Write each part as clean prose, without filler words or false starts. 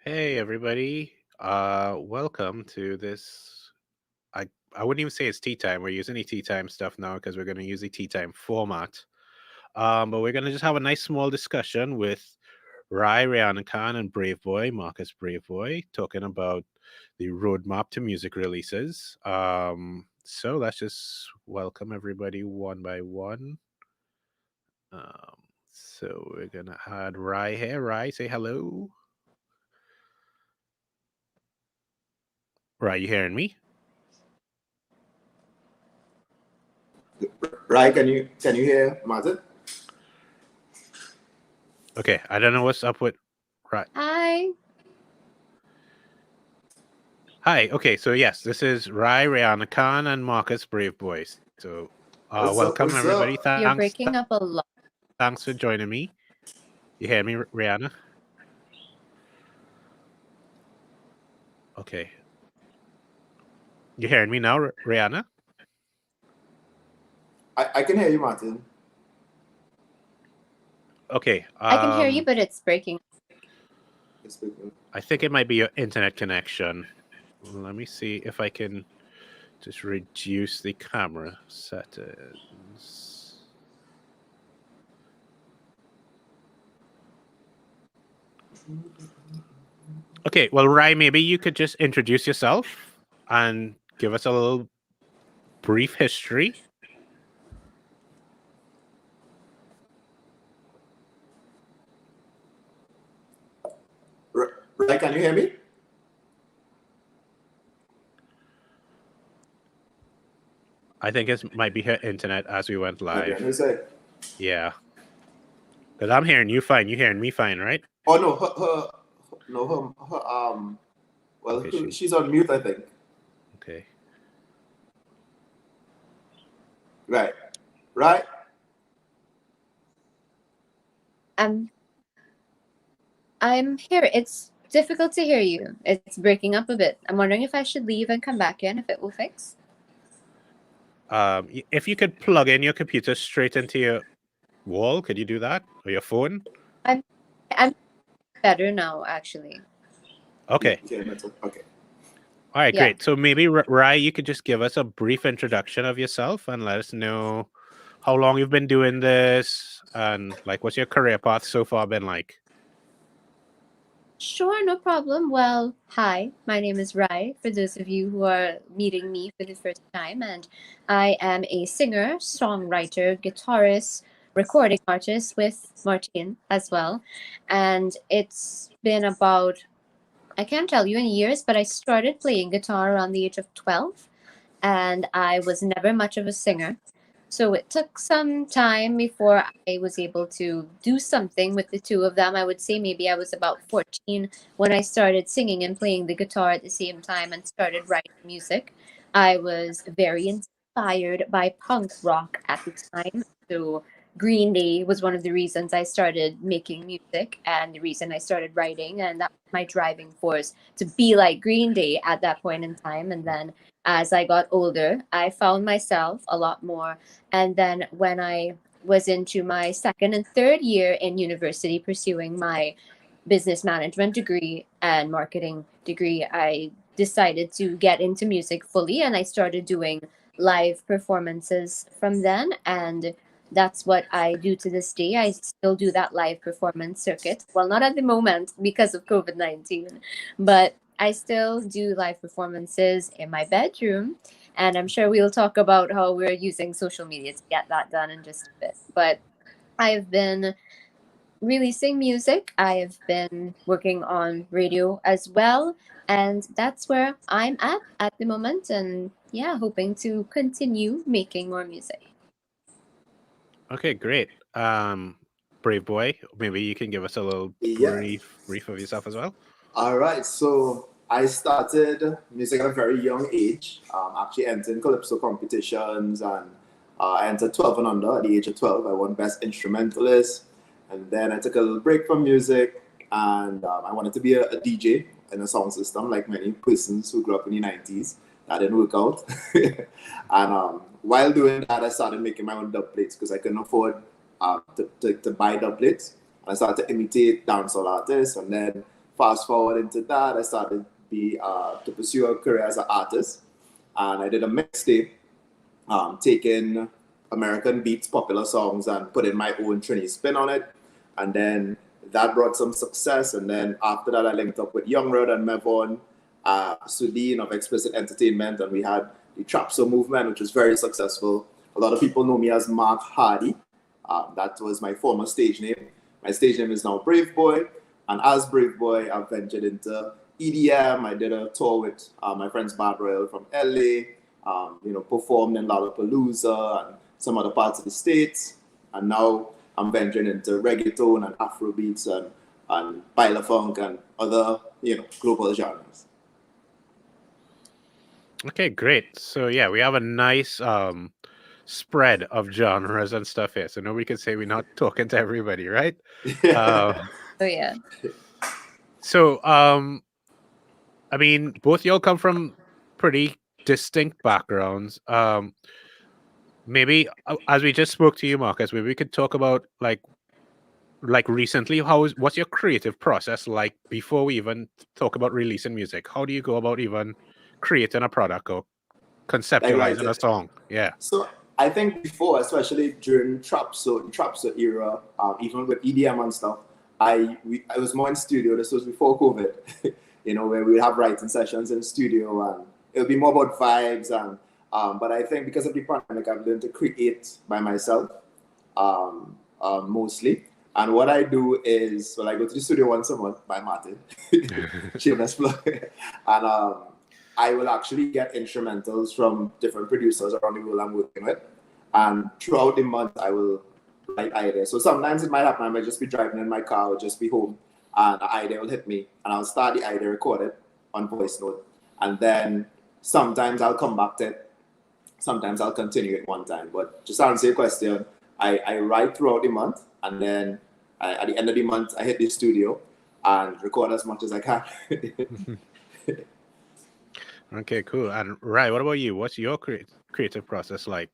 Hey everybody. Welcome to this. I wouldn't even say it's tea time. We're using the tea time stuff now because we're gonna use the tea time format. But we're gonna just have a nice small discussion with Rihanna Khan and Braveboy, Marcus Braveboy, talking about the roadmap to music releases. So let's just welcome everybody one by one. So we're gonna add Rai here. Rai, say hello. Rai, you hearing me? Right? Can you hear Martin? Okay, I don't know what's up with Rai. Hi. Hi. Okay. So yes, this is Rai, Rihanna Khan, and Marcus Brave Boys. So, What's up? welcome What's everybody. up? You're Thanks. breaking up a lot. Thanks for joining me. You hear me, Rihanna? Okay. You hearing me now, Rihanna? I can hear you, Martin. Okay. I can hear you, but it's breaking. It's speaking. I think it might be your internet connection. Let me see if I can just reduce the camera settings. Okay. Well, Rai, maybe you could just introduce yourself and give us a little brief history. Right? Can you hear me? I think it might be her internet as we went Okay. live. Let me say. Yeah. Because I'm hearing you fine. You hearing me fine, right? Oh no, her. Well, Okay, she's on mute, I think. okay. Right. Right. I'm I'm here. It's difficult to hear you. It's breaking up a bit. I'm wondering if I should leave and come back in if it will fix. If you could plug in your computer straight into your wall, could you do that? Or your phone? I'm better now actually. Okay. Okay. Okay. All right, Yeah. great. So maybe Rai, you could just give us a brief introduction of yourself and let us know how long you've been doing this and like what's your career path so far been like. Sure, no problem. Well, hi, my name is Rai, for those of you who are meeting me for the first time, and I am a singer, songwriter, guitarist, recording artist with Martin as well. And it's been about, I can't tell you in years, but I started playing guitar around the age of 12, and I was never much of a singer. So it took some time before I was able to do something with the two of them. I would say maybe I was about 14 when I started singing and playing the guitar at the same time and started writing music. I was very inspired by punk rock at the time. So Green Day was one of the reasons I started making music and the reason I started writing. And that was my driving force to be like Green Day at that point in time. And then as I got older, I found myself a lot more. And then when I was into my second and third year in university pursuing my business management degree and marketing degree, I decided to get into music fully and I started doing live performances from then. And that's what I do to this day. I still do that live performance circuit. Well, not at the moment because of COVID-19, but I still do live performances in my bedroom, and I'm sure we'll talk about how we're using social media to get that done in just a bit. But I've been releasing music, I've been working on radio as well. And that's where I'm at the moment. And yeah, hoping to continue making more music. Okay, great. Brave boy, maybe you can give us a little Yeah. brief of yourself as well. All right. So I started music at a very young age. Actually entering calypso competitions, and I entered 12 and under. At the age of 12, I won best instrumentalist, and then I took a little break from music, and I wanted to be a DJ in a sound system, like many persons who grew up in the 90s. That didn't work out, and while doing that, I started making my own dub plates because I couldn't afford to buy dub plates. And I started to imitate dancehall artists, and then fast forward into that, I started to pursue a career as an artist, and I did a mixtape, taking American beats, popular songs, and putting my own Trini spin on it. And then that brought some success. And then after that, I linked up with Young Rod and Mevon, Sudeen of Explicit Entertainment, and we had the Trapso movement, which was very successful. A lot of people know me as Mark Hardy. That was my former stage name. My stage name is now Braveboy. And as Braveboy, I've ventured into EDM. I did a tour with my friends Barbara from LA, performed in Lollapalooza and some other parts of the States. And now I'm venturing into reggaeton and Afrobeats and baila funk and other, global genres. Okay, great. So yeah, we have a nice spread of genres and stuff here. So nobody can say we're not talking to everybody, right? Oh yeah. So I mean, both y'all come from pretty distinct backgrounds. Maybe as we just spoke to you, Marcus, maybe we could talk about like recently, what's your creative process like before we even talk about releasing music? How do you go about even creating a product or Like conceptualizing a song? Yeah. So I think before, especially during Trapso era, even with EDM and stuff, I was more in studio. This was before COVID, where we would have writing sessions in studio, and it would be more about vibes. And but I think because of the pandemic, I've learned to create by myself, mostly. And what I do is, I go to the studio once a month by Martin, shameless plug, and I will actually get instrumentals from different producers around the world I'm working with. And throughout the month, I will write ideas. So sometimes it might happen, I might just be driving in my car or just be home, and an idea will hit me, and I'll start the idea, record it on voice note. And then sometimes I'll come back to it. Sometimes I'll continue it one time. But just to answer your question, I write throughout the month, and then at the end of the month, I hit the studio and record as much as I can. Okay, cool. And Rai, what about you? What's your creative process like?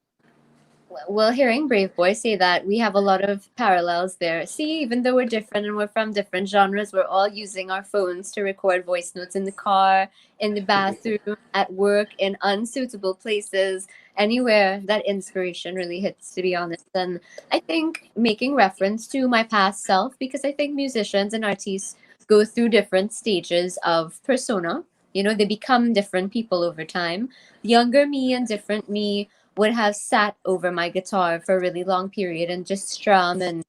Well, hearing Braveboy say that, we have a lot of parallels there. See, even though we're different and we're from different genres, we're all using our phones to record voice notes in the car, in the bathroom, at work, in unsuitable places, anywhere that inspiration really hits, to be honest. And I think making reference to my past self, because I think musicians and artists go through different stages of persona. They become different people over time. Younger me and different me would have sat over my guitar for a really long period and just strum and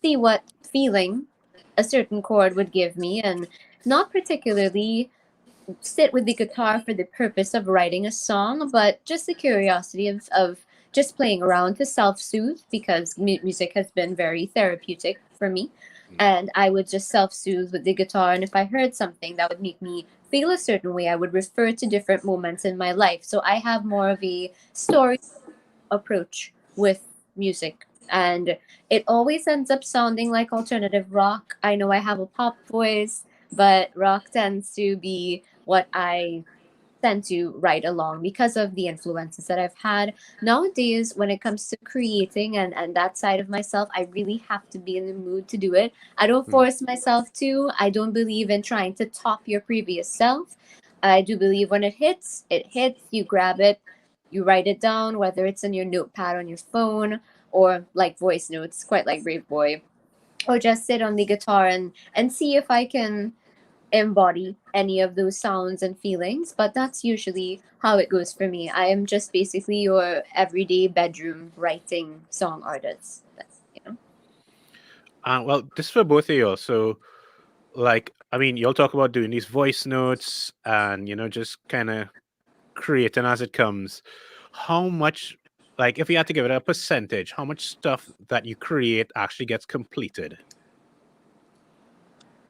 see what feeling a certain chord would give me, and not particularly sit with the guitar for the purpose of writing a song, but just the curiosity of just playing around to self-soothe, because music has been very therapeutic for me. And I would just self-soothe with the guitar, and if I heard something that would make me feel a certain way, I would refer to different moments in my life. So I have more of a story approach with music, and it always ends up sounding like alternative rock. I know I have a pop voice, but rock tends to be what I tend to write along because of the influences that I've had. Nowadays, when it comes to creating and that side of myself, I really have to be in the mood to do it. I don't force myself to. I don't believe in trying to top your previous self. I do believe when it hits, you grab it, you write it down, whether it's in your notepad on your phone or like voice notes, quite like Braveboy, or just sit on the guitar and see if I can embody any of those sounds and feelings. But that's usually how it goes for me. I am just basically your everyday bedroom writing song artist. Well, this is for both of you. So, I mean, you'll talk about doing these voice notes and, just kind of creating as it comes. How much, if you had to give it a percentage, how much stuff that you create actually gets completed?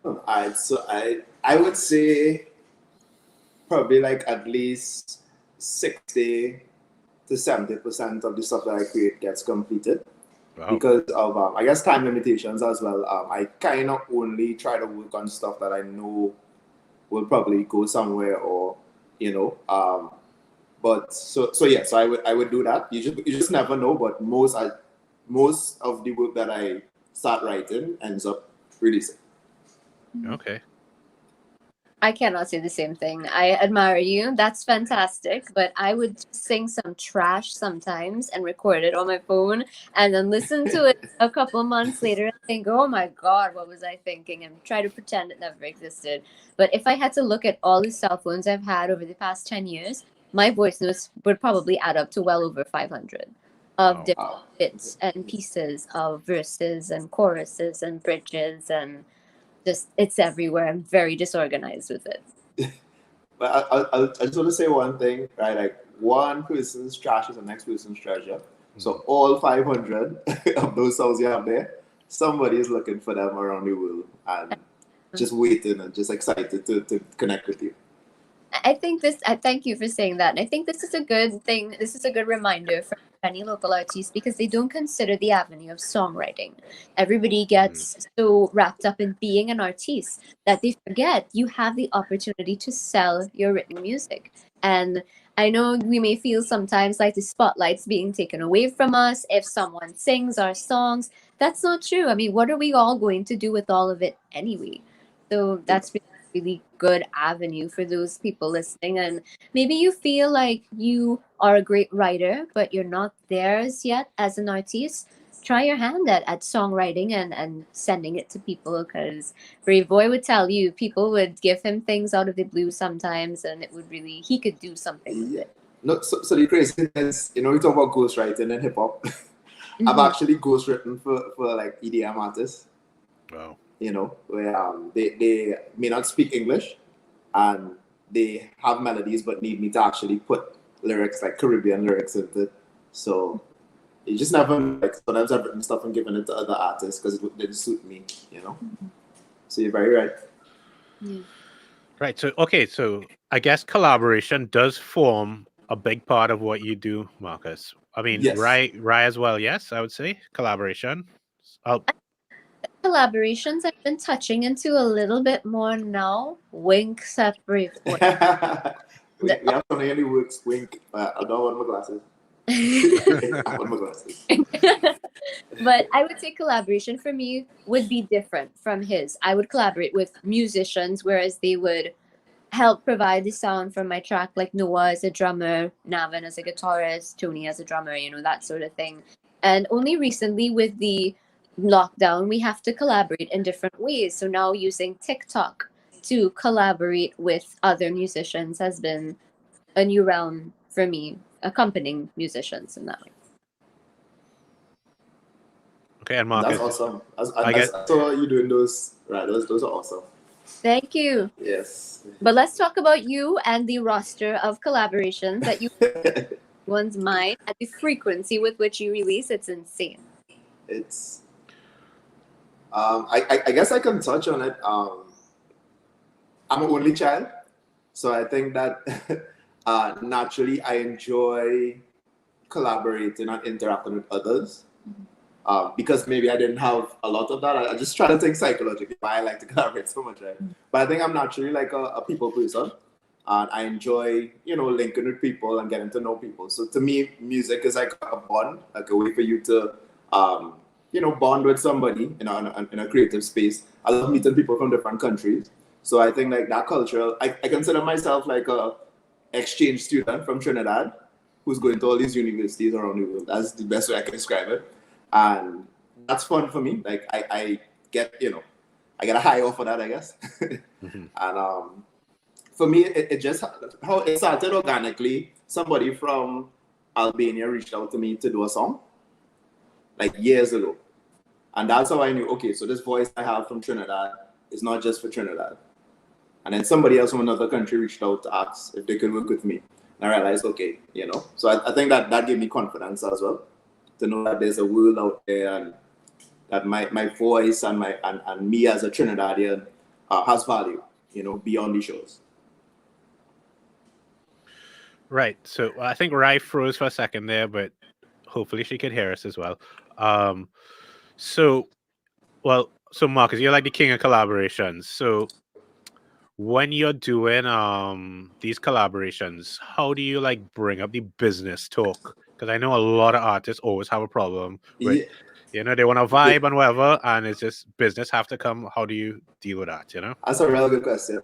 So I would say probably at least 60 to 70% of the stuff that I create gets completed. Wow. Because of I guess time limitations as well. I kind of only try to work on stuff that I know will probably go somewhere, or but so I would do that. You just never know, but most of the work that I start writing ends up releasing. Okay. I cannot say the same thing. I admire you. That's fantastic. But I would sing some trash sometimes and record it on my phone and then listen to it a couple months later and think, oh my God, what was I thinking? And try to pretend it never existed. But if I had to look at all the cell phones I've had over the past 10 years, my voice notes would probably add up to well over 500 of Wow. different Wow. bits and pieces of verses and choruses and bridges and just it's everywhere. I'm very disorganized with it. But I just want to say one thing, right? Like one person's trash is the next person's treasure. So all 500 of those songs you have there, somebody is looking for them around the world and just waiting and just excited to connect with you. I think this. I thank you for saying that. And I think this is a good thing. This is a good reminder for many local artists because they don't consider the avenue of songwriting. Everybody gets so wrapped up in being an artiste that they forget you have the opportunity to sell your written music. And I know we may feel sometimes like the spotlight's being taken away from us if someone sings our songs. That's not true. I mean, what are we all going to do with all of it anyway? So that's really good avenue for those people listening. And maybe you feel like you are a great writer but you're not theirs yet as an artist. Try your hand at songwriting and sending it to people because Braveboy would tell you people would give him things out of the blue sometimes and it would really he could do something with Yeah. it. No, so the crazy thing is, we talk about ghostwriting and hip hop. I've Mhm. actually ghostwritten for like EDM artists, Wow. where they may not speak English and they have melodies but need me to actually put lyrics like Caribbean lyrics into it. So you just never know, like sometimes I've written stuff and given it to other. Because it didn't suit me. So you're very right. Yeah. Right. So okay. So I guess collaboration does form a big part of what you do, Marcus. I mean, Yes. Rye as well. Yes, I would say collaboration. Oh, Collaborations I've been touching into a little bit more now. Wink separate we, for we the have something in the works. Wink. I don't want my glasses. I want my glasses. But I would say collaboration for me would be different from his. I would collaborate with musicians, whereas they would help provide the sound from my track, like Noah as a drummer, Navin as a guitarist, Tony as a drummer, that sort of thing. And only recently, with the lockdown, we have to collaborate in different ways. So now using TikTok to collaborate with other musicians has been a new realm for me, accompanying musicians in that way. okay. And That's Marcus, awesome. I guess. I saw you doing those. Right. Those are awesome. Thank you. Yes. But let's talk about you and the roster of collaborations that you one's mind and the frequency with which you release. It's insane. It's. I guess I can touch on it. I'm an only child, so I think that naturally I enjoy collaborating and interacting with others. Because maybe I didn't have a lot of that. I just try to think psychologically why I like to collaborate so much, right? But I think I'm naturally like a people person. And I enjoy, linking with people and getting to know people. So to me, music is like a bond, like a way for you to, bond with somebody in a creative space. I love meeting people from different countries. So I think like that culture, I consider myself like a exchange student from Trinidad who's going to all these universities around the world. That's the best way I can describe it. And that's fun for me. Like I get, I get a high off of that, I guess. And for me, it just how it started organically. Somebody from Albania reached out to me to do a song like years ago, and that's how I knew. Okay, so this voice I have from Trinidad is not just for Trinidad. And then somebody else from another country reached out to ask if they could work with me, and I realized, okay, So I think that gave me confidence as well to know that there's a world out there and that my voice and and me as a Trinidadian has value, beyond the shows. Right. So I think Rye froze for a second there, but hopefully she could hear us as well. Um, so so Marcus, you're like the king of collaborations. So when you're doing these collaborations, how do you like bring up the business talk? Because I know a lot of artists always have a problem with, Yeah, they want to vibe and whatever, and it's just business have to come. How do you deal with that? that's a real good question.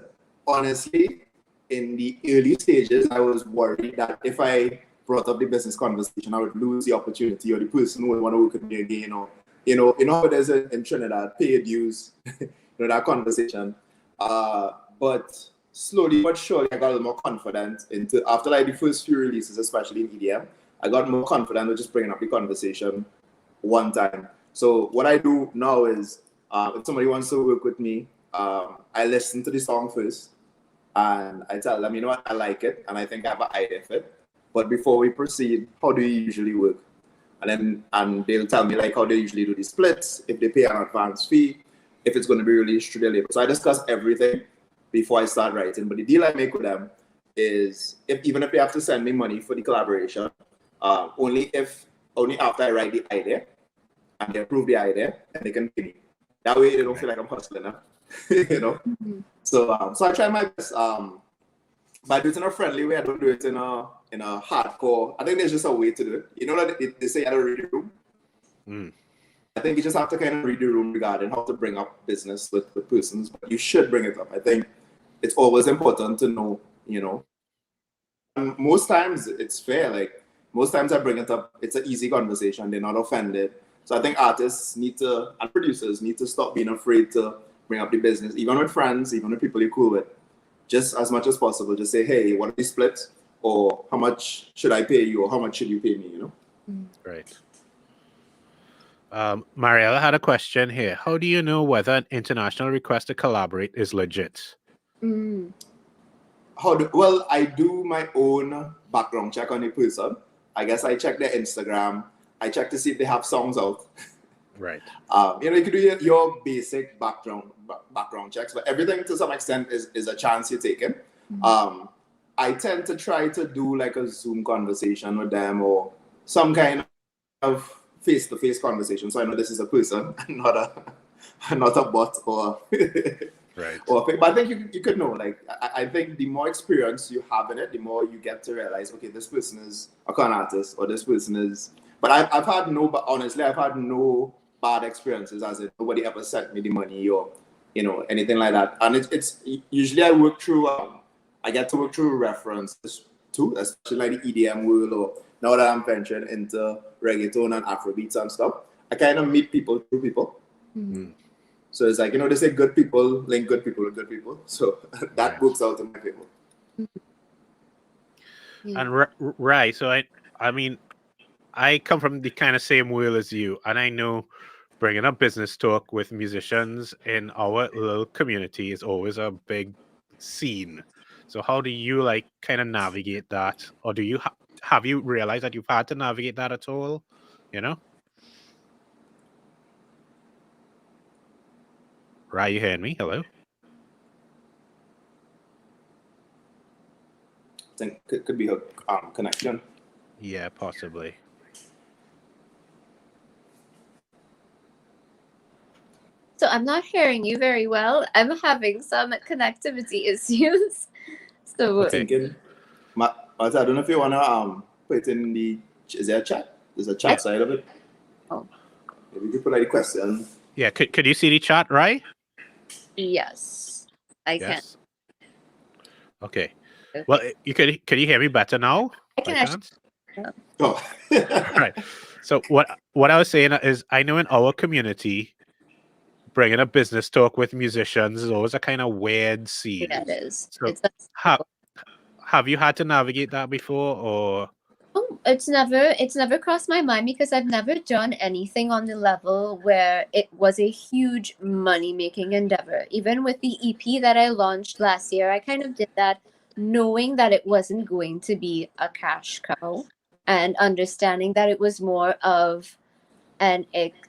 honestly, in the early stages, I was worried that if I brought up the business conversation, I would lose the opportunity, or the person would want to work with me again, or how it is in Trinidad, pay your dues, that conversation. But slowly but surely, I got a little more confident into after like the first few releases, especially in EDM. I got more confident with just bringing up the conversation one time. So what I do now is, if somebody wants to work with me, I listen to the song first, and I tell them, you know what, I like it, and I think I have an idea for it. But before we proceed, how do you usually work? And they'll tell me like how they usually do the splits, if they pay an advance fee, if it's going to be released through their label. So I discuss everything before I start writing. But the deal I make with them is, even if they have to send me money for the collaboration, only after I write the idea and they approve the idea, and they can pay me. That way they don't feel like I'm hustling, huh? Mm-hmm. So I try my best. But I do it in a friendly way. I don't do it in a hardcore. I think there's just a way to do it. You know that they say I don't read the room. Mm. I think you just have to kind of read the room regarding how to bring up business with persons. But you should bring it up. I think it's always important to know. And most times it's fair. Like most times I bring it up, it's an easy conversation. They're not offended. So I think artists and producers need to stop being afraid to bring up the business, even with friends, even with people you're cool with. Just as much as possible, just say, hey, what are we split? Or how much should I pay you? Or how much should you pay me, Right. Mariella had a question here. How do you know whether an international request to collaborate is legit? Mm. Well, I do my own background check on the person. I guess I check their Instagram. I check to see if they have songs out. Right. You can do your basic background checks, but everything to some extent is a chance you're taking. Mm-hmm. I tend to try to do like a Zoom conversation with them, or some kind of face-to-face conversation, so I know this is a person, not a bot or Right. or fake. But I think you could know. Like I think the more experience you have in it, the more you get to realize, okay, this person is a con artist, or this person is. But I've had honestly, I've had no bad experiences, as in nobody ever sent me the money or anything like that. And it's usually I get to work through references too, especially like the EDM world, or now that I'm venturing into reggaeton and Afrobeats and stuff. I kind of meet people through people. Mm-hmm. So it's like, they say good people link good people with good people. So that works out in my favor. Yeah. And right. So I mean, I come from the kind of same world as you, and I know bringing up business talk with musicians in our little community is always a big scene. So how do you kind of navigate that, or do you have you realized that you've had to navigate that at all? Right, you hearing me? Hello. I think it could be a connection. Yeah, possibly. So I'm not hearing you very well. I'm having some connectivity issues. So Okay. Thinking, I don't know if you wanna put it in the. Is there a chat? There's a chat side of it. Oh. Maybe you could put like the question. Yeah, could you see the chat, right? yes, I can. Yes. Okay. Well, could you hear me better now? I can by actually. chance? Oh. Right. So what I was saying is, I know in our community, bringing a business talk with musicians is always a kind of weird scene. Yeah, it is. So It's have you had to navigate that before, or? Oh, it's never crossed my mind because I've never done anything on the level where it was a huge money-making endeavor. Even with the EP that I launched last year, I kind of did that knowing that it wasn't going to be a cash cow and understanding that it was more of an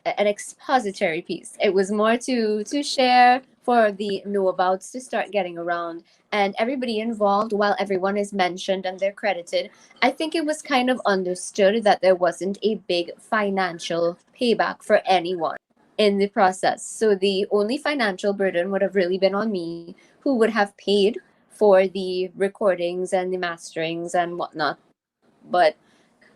expository piece. It was more to share for the know-abouts to start getting around, and everybody involved, while everyone is mentioned and they're credited, I think it was kind of understood that there wasn't a big financial payback for anyone in the process. So the only financial burden would have really been on me, who would have paid for the recordings and the masterings and whatnot. But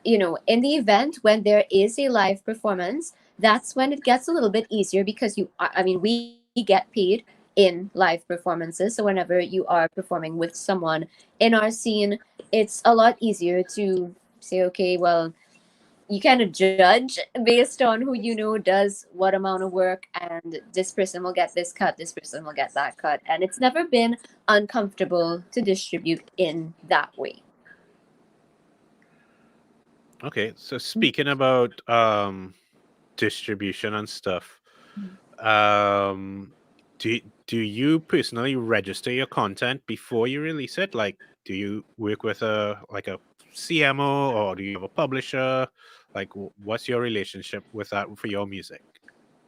in the event when there is a live performance, that's when it gets a little bit easier because we get paid in live performances. So whenever you are performing with someone in our scene, it's a lot easier to say, okay, well, you kind of judge based on who you know does what amount of work, and this person will get this cut, this person will get that cut. And it's never been uncomfortable to distribute in that way. Okay, so speaking about distribution and stuff, Mhm. um do you personally register your content before you release it? Like, do you work with a CMO, or do you have a publisher? Like, what's your relationship with that for your music?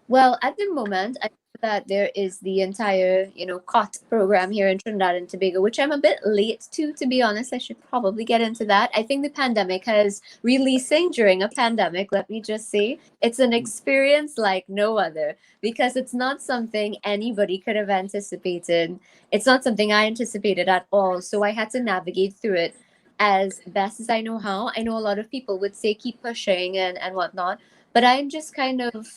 Well, at the moment, I know that there is the entire, COT program here in Trinidad and Tobago, which I'm a bit late to be honest. I should probably get into that. I think the pandemic has releasing during a pandemic, let me just say, it's an experience like no other, because it's not something anybody could have anticipated. It's not something I anticipated at all. So I had to navigate through it as best as I know how. I know a lot of people would say keep pushing and whatnot, but I'm just kind of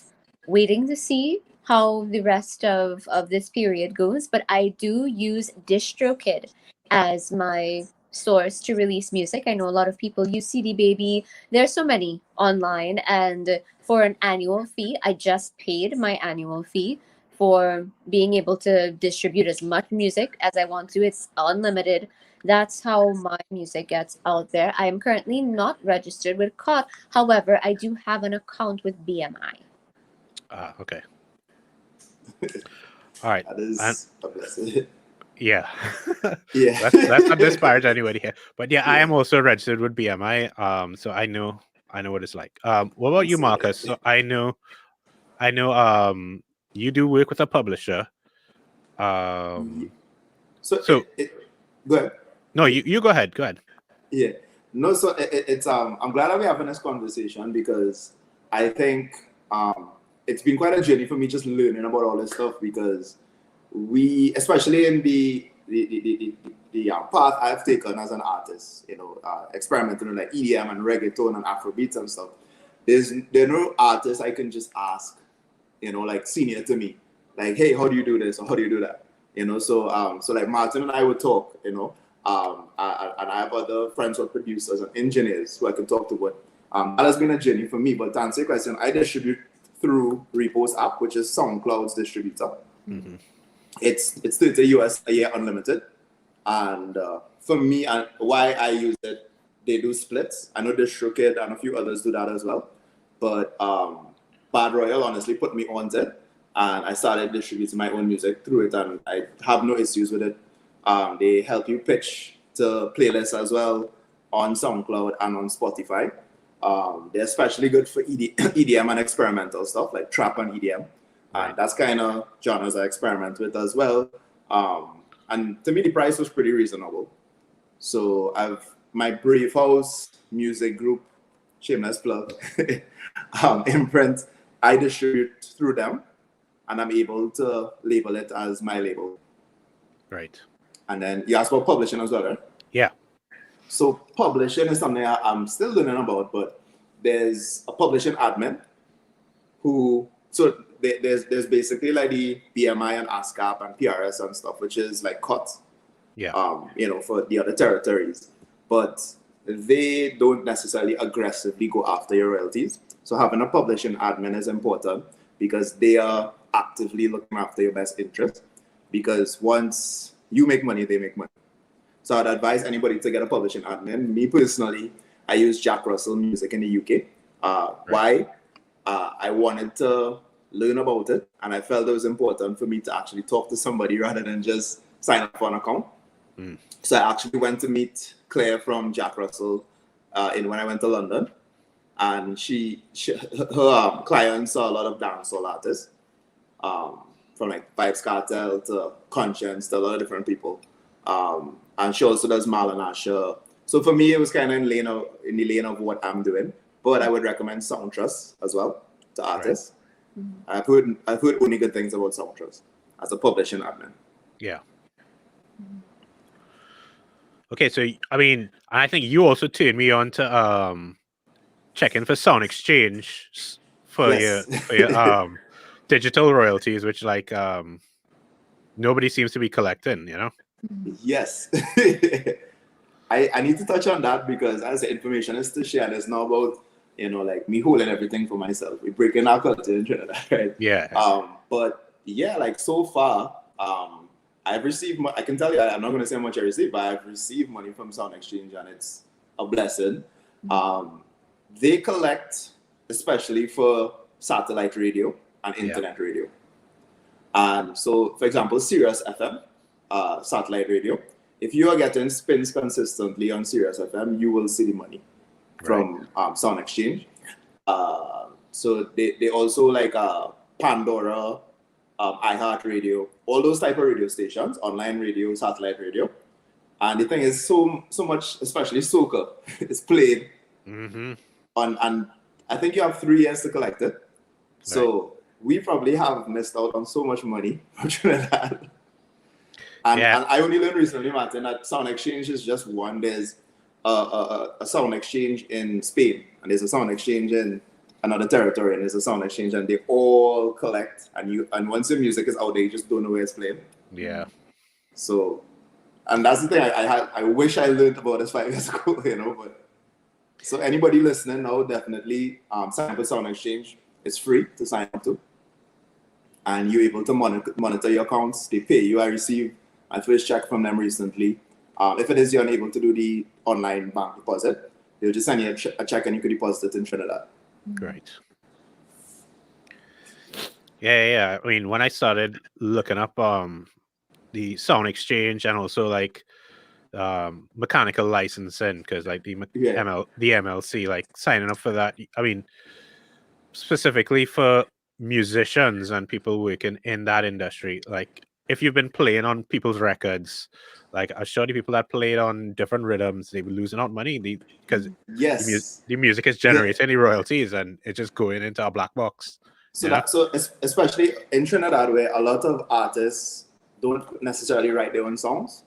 waiting to see how the rest of this period goes. But I do use DistroKid as my source to release music. I know a lot of people use CD Baby. There's so many online, and for an annual fee, I just paid my annual fee for being able to distribute as much music as I want to. It's unlimited. That's how my music gets out there. I am currently not registered with COT. However, I do have an account with BMI. Okay. All right. That And is a blessing. yeah. Yeah. Let's not disparage anybody here. But yeah, I Yeah. am also registered with BMI. So I know what it's like. What about you, So, Marcus? So I know you do work with a publisher. yeah. Um So so go ahead. no, you go ahead. Go ahead. Yeah. No, so it's I'm glad that we're having this conversation, because I think it's been quite a journey for me just learning about all this stuff, because we, especially in the path I've taken as an artist, experimenting with like EDM and reggaeton and Afrobeats and stuff. There are no artists I can just ask, like senior to me, like, hey, how do you do this or how do you do that? So like Martin and I would talk, and I have other friends who are producers and engineers who I can talk to. But that has been a journey for me. But to answer your question, I distribute through Repo's app, which is SoundCloud's distributor. Mm-hmm. It's $30 a year unlimited, and for me, and why I use it, they do splits. I know DistroKid and a few others do that as well, but Bad Royal honestly put me on it, and I started distributing my own music through it, and I have no issues with it. They help you pitch to playlists as well on SoundCloud and on Spotify. They're especially good for EDM and experimental stuff like trap and EDM. Right. And that's kind of genres I experiment with as well. And to me, the price was pretty reasonable. So I've my Brave House music group, shameless plug, imprint, I distribute through them, and I'm able to label it as my label. Right. And then you asked about publishing as well, right? Yeah. So publishing is something I'm still learning about, but there's a publishing admin who, so there's basically like the BMI and ASCAP and PRS and stuff, which is like cut, Yeah. For the other territories, but they don't necessarily aggressively go after your royalties. So having a publishing admin is important, because they are actively looking after your best interest, because once you make money, they make money. So I'd advise anybody to get a publishing admin. Me personally, I use Jack Russell Music in the UK. Why? I wanted to learn about it, and I felt it was important for me to actually talk to somebody rather than just sign up for an account. Mm. So I actually went to meet Claire from Jack Russell when I went to London, and her clients are a lot of dancehall artists, from like Vibes Cartel to Conscience to a lot of different people. And she also does Marlon Asher. So for me, it was kind of in the lane of what I'm doing. But I would recommend Sound Trust as well to artists. Right. I've heard only good things about Sound Trust as a publishing admin. Yeah. Okay, so I mean, I think you also turned me on to checking for Sound Exchange for Yes. your digital royalties, which nobody seems to be collecting, you know? Yes. I need to touch on that because as the information is to share, and it's not about, like me holding everything for myself. We're breaking our culture in Trinidad, right? Yeah. But yeah, like so far, I've received, I can tell you, I'm not going to say how much I received, but I've received money from Sound Exchange and it's a blessing. They collect, especially for satellite radio and internet radio. And so, for example, Sirius FM, satellite radio, if you are getting spins consistently on Sirius FM, you will see the money from Sound Exchange. So they also like Pandora, iHeart Radio, all those type of radio stations, online radio, satellite radio. And the thing is, so much, especially soca, is played on, and I think you have 3 years to collect it. So we probably have missed out on so much money from Trinidad. And I only learned recently, Martin, that Sound Exchange is just one. There's a Sound Exchange in Spain, and there's a Sound Exchange in another territory, and there's a Sound Exchange, and they all collect. And once your music is out there, you just don't know where it's playing. Yeah. So, and that's the thing I wish I learned about this 5 years ago, But so anybody listening now, definitely sign up for Sound Exchange. It's free to sign up to, and you're able to monitor your accounts. They pay you. I received my first check from them recently. If it is you're unable to do the online bank deposit, they'll just send you a check and you could deposit it in Trinidad. Great. Yeah. I mean, when I started looking up the Sound Exchange and also like mechanical licensing, because like the MLC, like signing up for that, I mean, specifically for musicians and people working in that industry, like if you've been playing on people's records, like I showed you people that played on different rhythms, they were losing out money because the music is generating any royalties and it's just going into a black box. So especially in Trinidad, where a lot of artists don't necessarily write their own songs.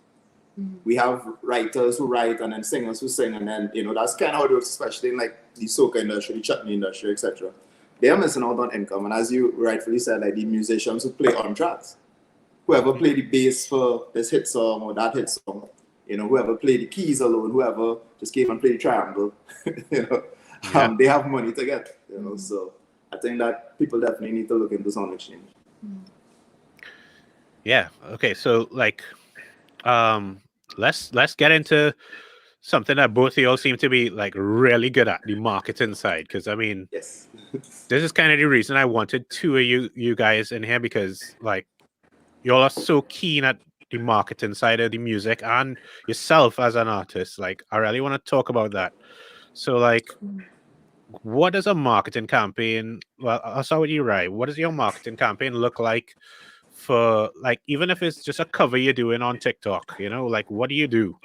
We have writers who write and then singers who sing, and then that's kind of how it works, especially in like the soca industry, the chutney industry, etc. They are missing out on income, and as you rightfully said, like the musicians who play on tracks, whoever played the bass for this hit song or that hit song, whoever played the keys alone, whoever just came and played the triangle, they have money to get, So I think that people definitely need to look into Sound Exchange. Yeah. Okay. So like, let's get into something that both of y'all seem to be like really good at, the marketing side. Because I mean, yes, this is kind of the reason I wanted two of you guys in here, because like y'all are so keen at the marketing side of the music and yourself as an artist. Like I really want to talk about that. So like, what does a marketing campaign? Well, I'll start with you, Rai. What does your marketing campaign look like for, like, even if it's just a cover you're doing on TikTok? Like what do you do?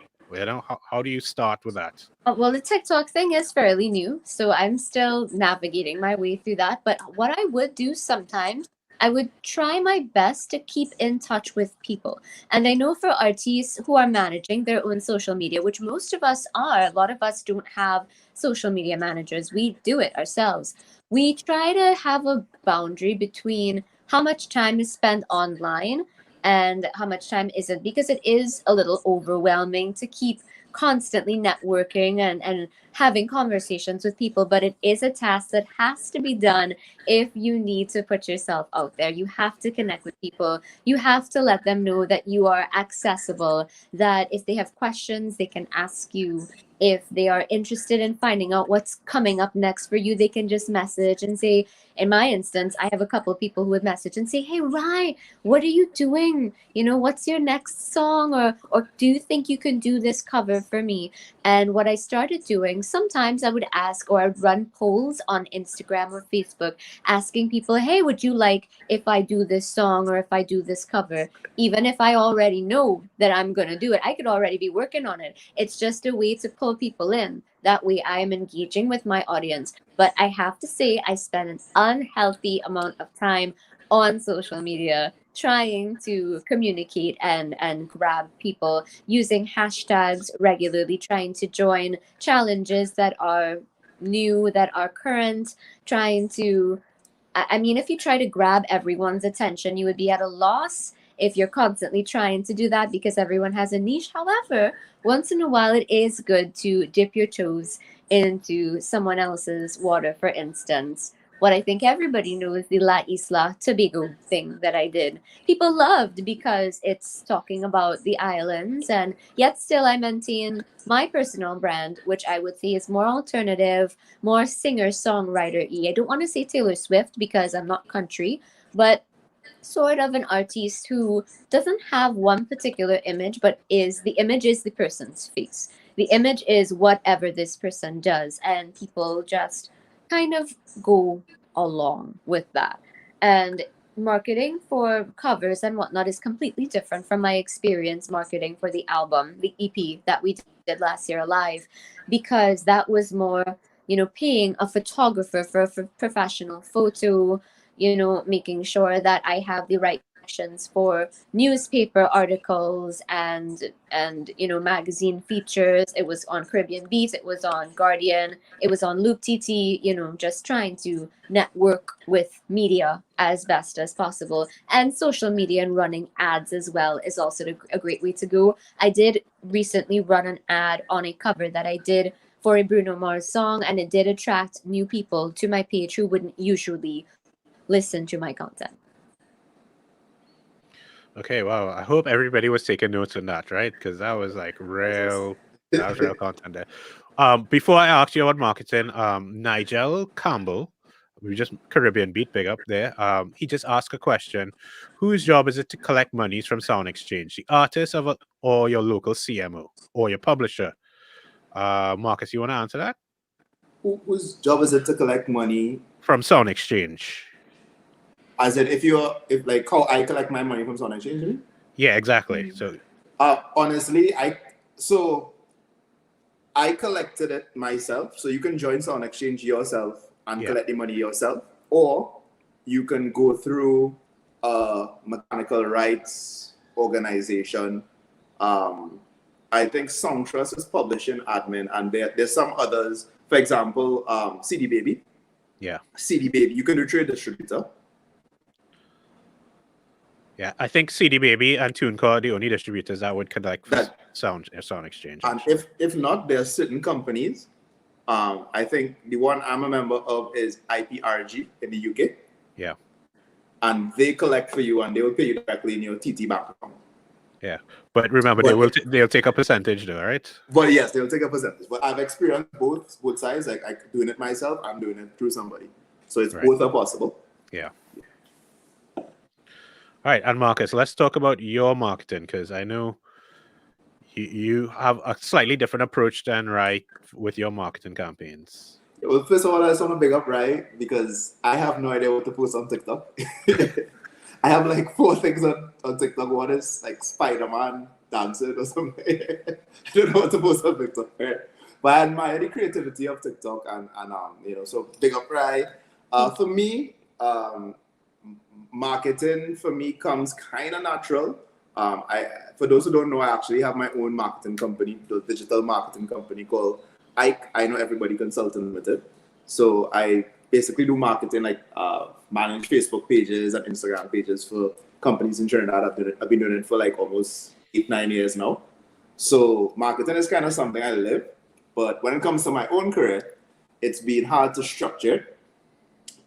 How do you start with that? Well, the TikTok thing is fairly new, so I'm still navigating my way through that. But what I would do sometimes, I would try my best to keep in touch with people. And I know for artists who are managing their own social media, which most of us are, a lot of us don't have social media managers. We do it ourselves. We try to have a boundary between how much time is spent online and how much time isn't, because it is a little overwhelming to keep constantly networking and having conversations with people, but it is a task that has to be done if you need to put yourself out there. You have to connect with people. You have to let them know that you are accessible, that if they have questions, they can ask you. If they are interested in finding out what's coming up next for you, they can just message and say, in my instance, I have a couple of people who would message and say, hey, Rai, what are you doing? What's your next song? Or do you think you can do this cover for me? And what I started doing, sometimes I would ask, or I'd run polls on Instagram or Facebook asking people, hey, would you like if I do this song or if I do this cover? Even if I already know that I'm going to do it, I could already be working on it. It's just a way to pull people in. That way I am engaging with my audience. But I have to say, I spend an unhealthy amount of time on social media trying to communicate and grab people, using hashtags regularly, trying to join challenges that are new, that are current, trying to, I mean, if you try to grab everyone's attention, you would be at a loss. if you're constantly trying to do that because everyone has a niche. However, once in a while, it is good to dip your toes into someone else's water. For instance, what I think everybody knows, the La Isla Tobago thing that I did. People loved because it's talking about the islands, and yet still I maintain my personal brand, which I would say is more alternative, more singer songwriter y. I don't want to say Taylor Swift because I'm not country, but sort of an artiste who doesn't have one particular image, but is the image is the person's face. The image is whatever this person does, and people just kind of go along with that. And marketing for covers and whatnot is completely different from my experience marketing for the album, the EP that we did last year live, because that was more, paying a photographer for a professional photo, making sure that I have the right connections for newspaper articles and magazine features. It was on Caribbean Beat, it was on Guardian, it was on Loop TT, just trying to network with media as best as possible. And social media and running ads as well is also a great way to go. I did recently run an ad on a cover that I did for a Bruno Mars song, and it did attract new people to my page who wouldn't usually listen to my content. Okay, wow. I hope everybody was taking notes on that, right? Because that was like that was real content there. Before I ask you about marketing, Nigel Campbell, we just Caribbean Beat, big up there. He just asked a question: whose job is it to collect monies from Sound Exchange, the artist or your local CMO or your publisher? Marcus, you want to answer that? Whose job is it to collect money? From Sound Exchange. As in, if like how I collect my money from Sound Exchange? Yeah, exactly. So, honestly, I collected it myself. So you can join Sound Exchange yourself and collect the money yourself, or you can go through a mechanical rights organization. I think Song Trust is publishing admin, and there's some others. For example, CD Baby. Yeah. CD Baby, you can do trade distributor. Yeah, I think CD Baby and TuneCore are the only distributors that would connect for Sound Exchange. And if not, there are certain companies. I think the one I'm a member of is IPRG in the UK. Yeah. And they collect for you, and they will pay you directly in your TT bank account. Yeah, but remember, they'll take a percentage, though, right? But yes, they'll take a percentage. But I've experienced both sides. Like I'm doing it myself, I'm doing it through somebody. So it's both are possible. Yeah. All right, and Marcus, let's talk about your marketing, because I know you have a slightly different approach than Rai with your marketing campaigns. Well, first of all, I just want to big up Rai because I have no idea what to post on TikTok. I have like 4 things on TikTok. One is like Spider-Man dancing or something. I don't know what to post on TikTok. Right? But I admire the creativity of TikTok and so big up Rai. For me, marketing for me comes kind of natural. For those who don't know, I actually have my own marketing company, the digital marketing company called I Know Everybody Consulting Limited. So I basically do marketing, like manage Facebook pages and Instagram pages for companies in Trinidad. I've been doing it for like almost 8-9 years now. So marketing is kind of something I live. But when it comes to my own career, it's been hard to structure.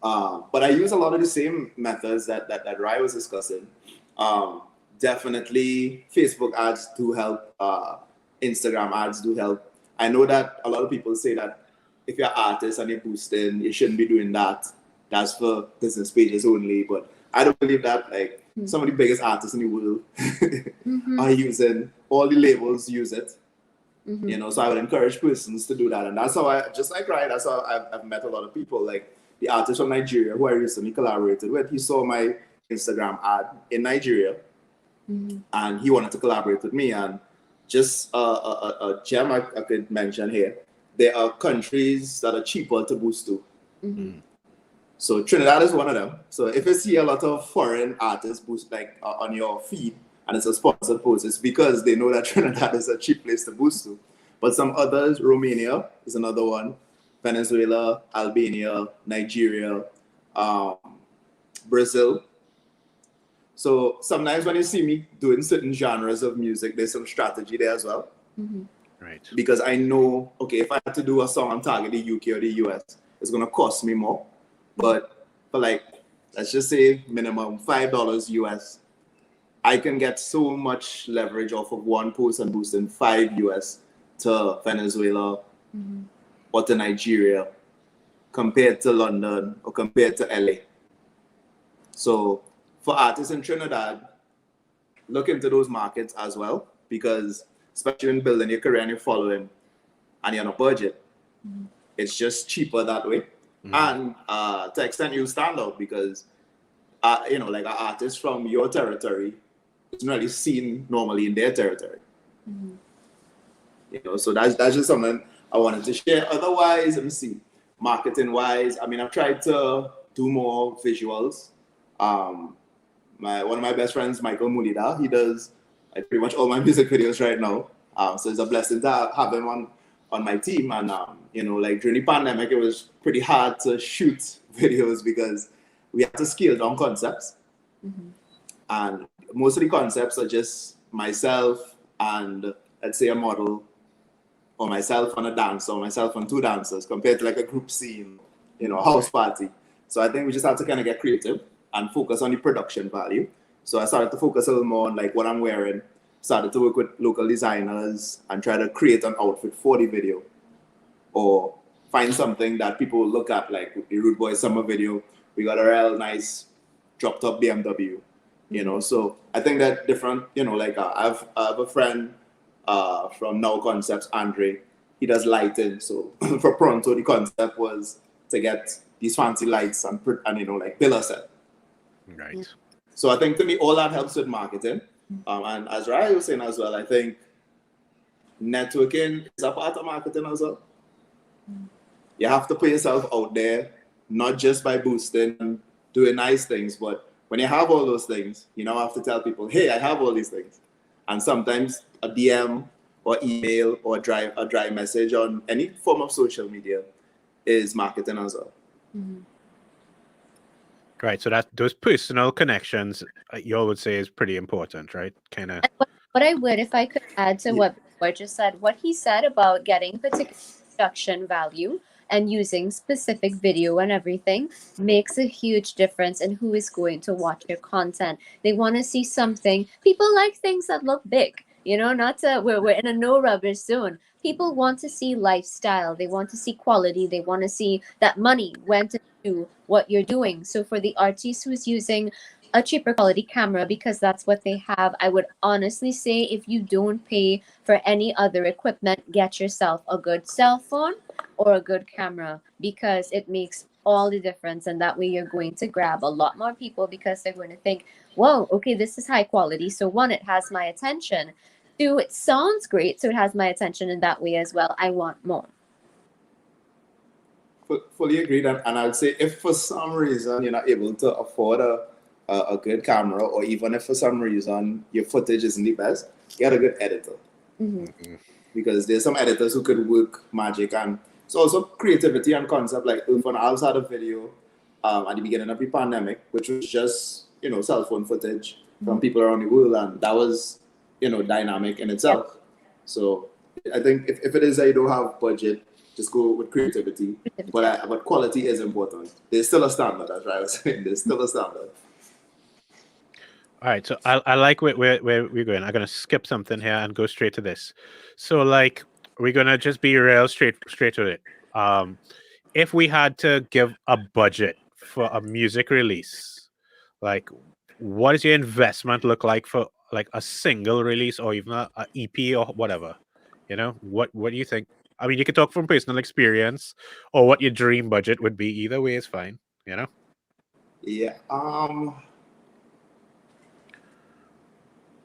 But I use a lot of the same methods that Rai was discussing. Definitely Facebook ads do help. Instagram ads do help. I know that a lot of people say that if you're an artist and you're boosting, you shouldn't be doing that. That's for business pages only. But I don't believe that. Like some of the biggest artists in the world are using, all the labels use it. So I would encourage persons to do that. And that's how just like Rai, that's how I've met a lot of people. Like the artist from Nigeria who I recently collaborated with, he saw my Instagram ad in Nigeria and he wanted to collaborate with me. And just a gem I could mention here, there are countries that are cheaper to boost to. So Trinidad is one of them. So if you see a lot of foreign artists boost like on your feed and it's a sponsored post, it's because they know that Trinidad is a cheap place to boost to. But some others, Romania is another one, Venezuela, Albania, Nigeria, Brazil. So sometimes when you see me doing certain genres of music, there's some strategy there as well. Mm-hmm. Right. Because I know, okay, if I had to do a song and target the UK or the US, it's gonna cost me more. But for like, let's just say minimum $5 US, I can get so much leverage off of one post and boosting 5 US to Venezuela Mm-hmm. or to Nigeria compared to London or compared to LA. So for artists in Trinidad, look into those markets as well, because especially when building your career and your following and you're on a budget, it's just cheaper that way. And to the extent you stand out, because like an artist from your territory is not really seen normally in their territory. So that's just something I wanted to share. Otherwise, let me see, marketing wise, I mean, I've tried to do more visuals. One of my best friends, Michael Mulida, he does like pretty much all my music videos right now. So it's a blessing to have him on my team. And like during the pandemic, it was pretty hard to shoot videos because we had to scale down concepts. And most of the concepts are just myself and, let's say, a model, or myself and a dancer, or myself and two dancers, compared to like a group scene, a house party. So I think we just have to kind of get creative and focus on the production value. So I started to focus a little more on like what I'm wearing, started to work with local designers and try to create an outfit for the video, or find something that people will look at, like the Rude Boy summer video. We got a real nice dropped up BMW, So I think that different, like I have a friend from Now Concepts, Andre. He does lighting. So for Pronto, the concept was to get these fancy lights and like pillar set. Right. So I think to me, all that helps with marketing. And as Ryan was saying as well, I think networking is a part of marketing as well. You have to put yourself out there, not just by boosting and doing nice things, but when you have all those things, you now have to tell people, hey, I have all these things. And sometimes a DM or email or a dry message on any form of social media is marketing as well. Right. So that those personal connections, you all would say, is pretty important, right? Kind of. What I would, if I could add to what Boy just said, what he said about getting particular production value and using specific video and everything makes a huge difference in who is going to watch your content. They want to see something. People like things that look big, we're in a no rubbish zone. People want to see lifestyle. They want to see quality. They want to see that money went into what you're doing. So for the artist who's using a cheaper quality camera because that's what they have, I would honestly say, if you don't pay for any other equipment, get yourself a good cell phone or a good camera, because it makes all the difference. And that way you're going to grab a lot more people, because they're going to think, whoa, okay, this is high quality. So one, it has my attention. Two, it sounds great, so it has my attention in that way as well. I want more. Fully agreed. And I'd say if for some reason you're not able to afford a good camera, or even if for some reason your footage isn't the best, get a good editor. Because there's some editors who could work magic. And it's also creativity and concept. Like Irfan Alves had a video at the beginning of the pandemic, which was just cell phone footage from people around the world, and that was dynamic in itself. So I think if it is that you don't have budget, just go with creativity. But quality is important. There's still a standard, as I was saying. There's still a standard. All right, so I like where we're going. I'm gonna skip something here and go straight to this. So like we're gonna just be real straight to it. If we had to give a budget for a music release, like what does your investment look like for like a single release, or even a EP or whatever? What do you think? I mean, you can talk from personal experience, or what your dream budget would be. Either way is fine. Yeah.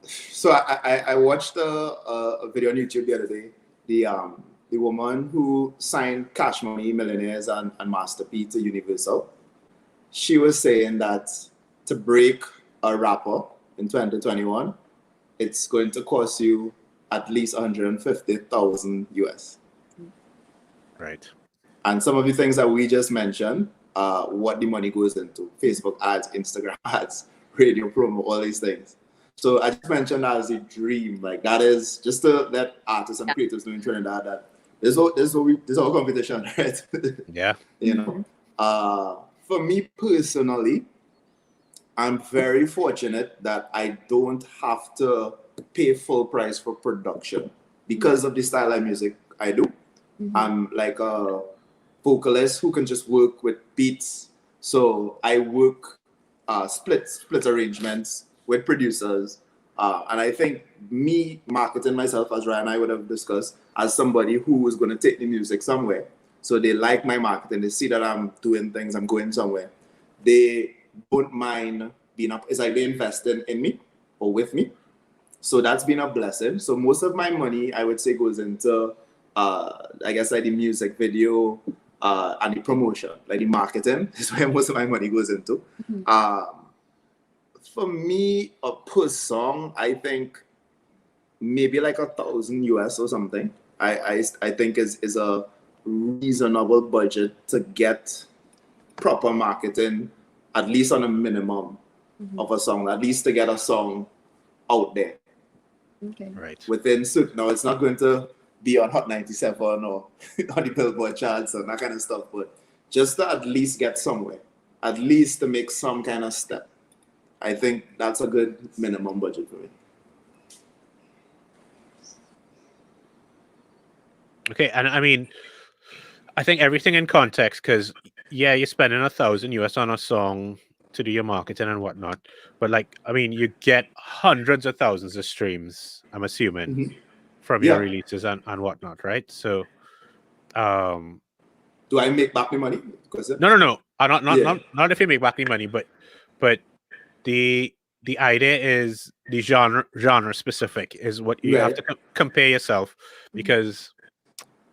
So I watched a video on YouTube the other day. The woman who signed Cash Money, Millionaires, and Master P to Universal, she was saying that to break a rapper in 2021, it's going to cost you at least 150,000 US. Right. And some of the things that we just mentioned, what the money goes into: Facebook ads, Instagram ads, radio promo, all these things. So I just mentioned that as a dream. Like that is just to let artists and creators know in Trinidad that this is our competition, right? Yeah. You know. For me personally, I'm very fortunate that I don't have to pay full price for production because of the style of music I do. I'm like a vocalist who can just work with beats. So I work split arrangements with producers. And I think me marketing myself, as Ryan and I would have discussed, as somebody who is going to take the music somewhere. So they like my marketing. They see that I'm doing things. I'm going somewhere. They don't mind being up. It's like they invest in me or with me. So that's been a blessing. So most of my money, I would say, goes into, I guess, like the music video and the promotion, like the marketing is where most of my money goes into. For me, a per song, I think maybe like 1,000 US or something. I think is a reasonable budget to get proper marketing, at least on a minimum of a song, at least to get a song out there. Okay. Right. Within now it's not going to be on Hot 97 or on the Billboard charts and that kind of stuff, but just to at least get somewhere, at least to make some kind of step. I think that's a good minimum budget for me. Okay, and I mean, I think everything in context, because yeah, you're spending 1,000 US on a song to do your marketing and whatnot, but like, I mean, you get hundreds of thousands of streams, I'm assuming, from your Yeah. releases and whatnot, right? So, Do I make back the money? no. Yeah. Not if you make back the money, but the idea is the genre specific is what you have Right. to compare yourself, because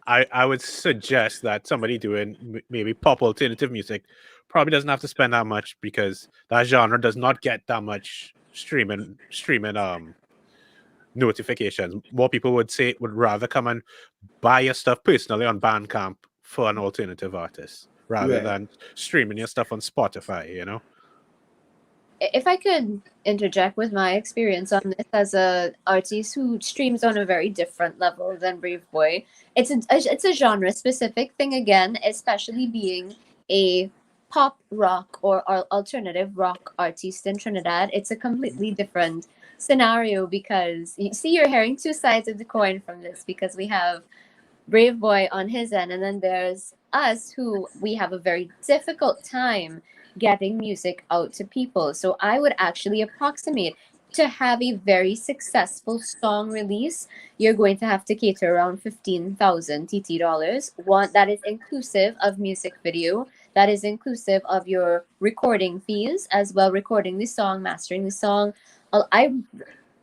I would suggest that somebody doing maybe pop alternative music probably doesn't have to spend that much, because that genre does not get that much streaming notifications. More people would rather come and buy your stuff personally on Bandcamp for an alternative artist rather Right. than streaming your stuff on Spotify, you know? If I could interject with my experience on this as a artist who streams on a very different level than Braveboy, it's a genre specific thing again, especially being a pop rock or alternative rock artist in Trinidad. It's a completely different scenario, because you see, you're hearing two sides of the coin from this, because we have Braveboy on his end, and then there's us, who we have a very difficult time getting music out to people. So I would actually approximate, to have a very successful song release, you're going to have to cater around 15,000 TT dollars. One that is inclusive of music video, that is inclusive of your recording fees as well, recording the song, mastering the song. I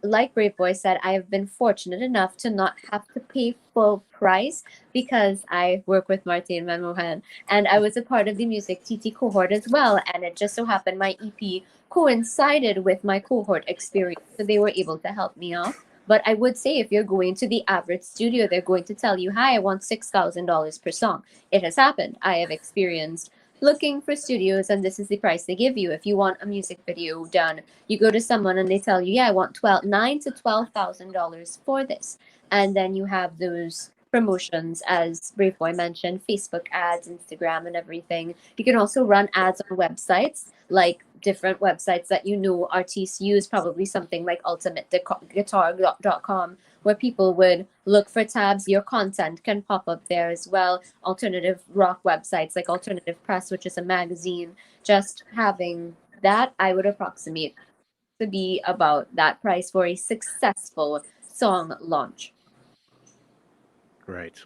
Like Braveboy said, I have been fortunate enough to not have to pay full price, because I work with Martin Manmohan, and I was a part of the Music TT cohort as well. And it just so happened my EP coincided with my cohort experience, so they were able to help me out. But I would say, if you're going to the average studio, they're going to tell you, "Hi, I want $6,000 per song." It has happened. I have experienced looking for studios, and this is the price they give you. If you want a music video done, you go to someone and they tell you, "Yeah, I want $9,000 to $12,000 for this." And then you have those promotions, as Braveboy mentioned, Facebook ads, Instagram, and everything. You can also run ads on websites, like different websites that artists use, probably something like ultimateguitar.com, where people would look for tabs. Your content can pop up there as well. Alternative rock websites like Alternative Press, which is a magazine. Just having that, I would approximate to be about that price for a successful song launch. Right.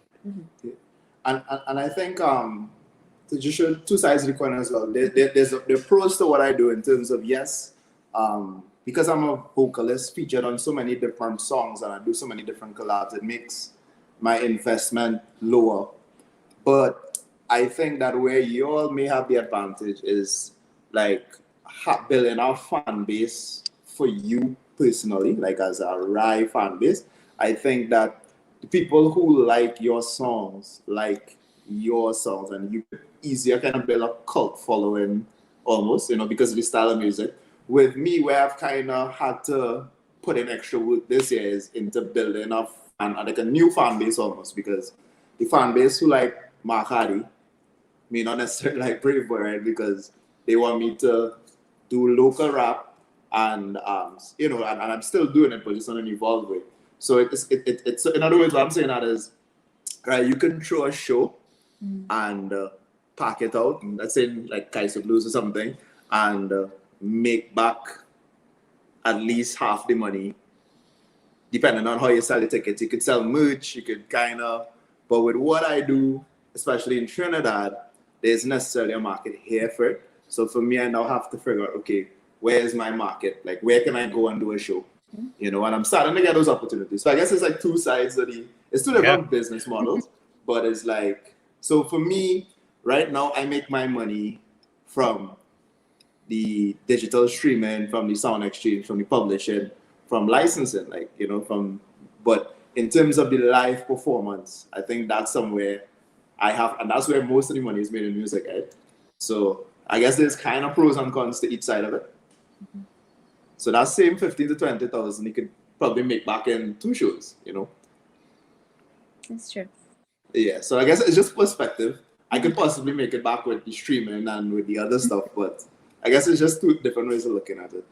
And I think to just show two sides of the coin as well. There's the pros to what I do in terms of, yes, because I'm a vocalist featured on so many different songs and I do so many different collabs, it makes my investment lower. But I think that where you all may have the advantage is like building our fan base for you personally, like as a Rai fan base. I think that the people who like your songs, and you could easier kind of build a cult following almost, because of the style of music. with me, where I've kind of had to put in extra work this year is into building like a new fan base almost, because the fan base who like Mark Hardy may not necessarily like Braveboy, right? Because they want me to do local rap, and and I'm still doing it, but just on an evolved way. So it's in other words, what I'm saying that is, right? You can throw a show and pack it out, and let's say like Kaiser Blues or something, and make back at least half the money, depending on how you sell the tickets. You could sell merch, you could kind of, but with what I do, especially in Trinidad, there's necessarily a market here for it. So for me, I now have to figure out, okay, where's my market? Like, where can I go and do a show? And I'm starting to get those opportunities. So I guess it's like two sides of it's two different business models, but it's like, so for me, right now, I make my money from the digital streaming, from the sound exchange, from the publishing, from licensing, but in terms of the live performance, I think that's somewhere and that's where most of the money is made in music, right? So I guess there's kind of pros and cons to each side of it. So that same 15 to 20,000 you could probably make back in 2 shows, That's true. Yeah, so I guess it's just perspective. I could possibly make it back with the streaming and with the other stuff, but I guess it's just 2 different ways of looking at it.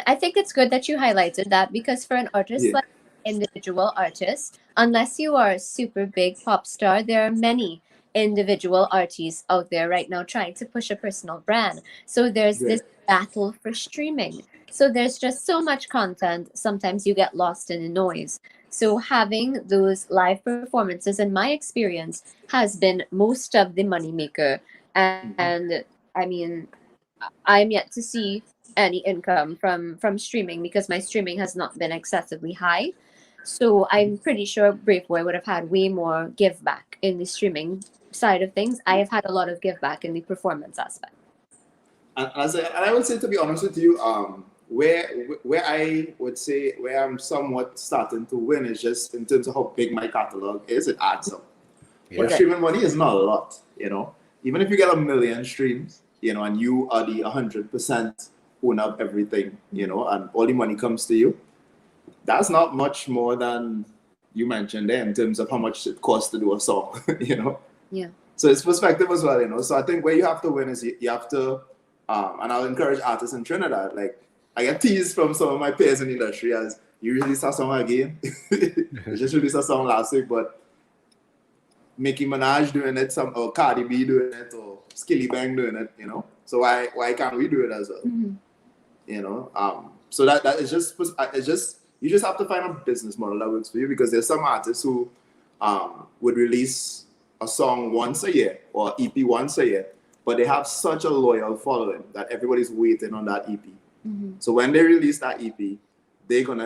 I think it's good that you highlighted that, because for an artist like individual artist, unless you are a super big pop star, there are many individual artists out there right now trying to push a personal brand. So there's this battle for streaming. So there's just so much content. Sometimes you get lost in the noise. So having those live performances, in my experience, has been most of the moneymaker. And I mean, I'm yet to see any income from streaming, because my streaming has not been excessively high. So I'm pretty sure Braveboy would have had way more give back in the streaming side of things. I have had a lot of give back in the performance aspect. And I would say, to be honest with you, where I would say where I'm somewhat starting to win is just in terms of how big my catalog is. It adds up. But streaming money is not a lot, Even if you get 1 million streams, and you are the 100% owner of everything, and all the money comes to you, that's not much more than you mentioned there in terms of how much it costs to do a song, Yeah. So it's perspective as well, So I think where you have to win is you have to, and I'll encourage artists in Trinidad. Like, I get teased from some of my peers in the industry as, you release a song again. You just released a song last week, but Nicki Minaj doing it, or Cardi B doing it, or Skilly Bang doing it, So why can't we do it as well? So that is just you just have to find a business model that works for you, because there's some artists who would release a song once a year or EP once a year, but they have such a loyal following that everybody's waiting on that EP. So when they release that EP, people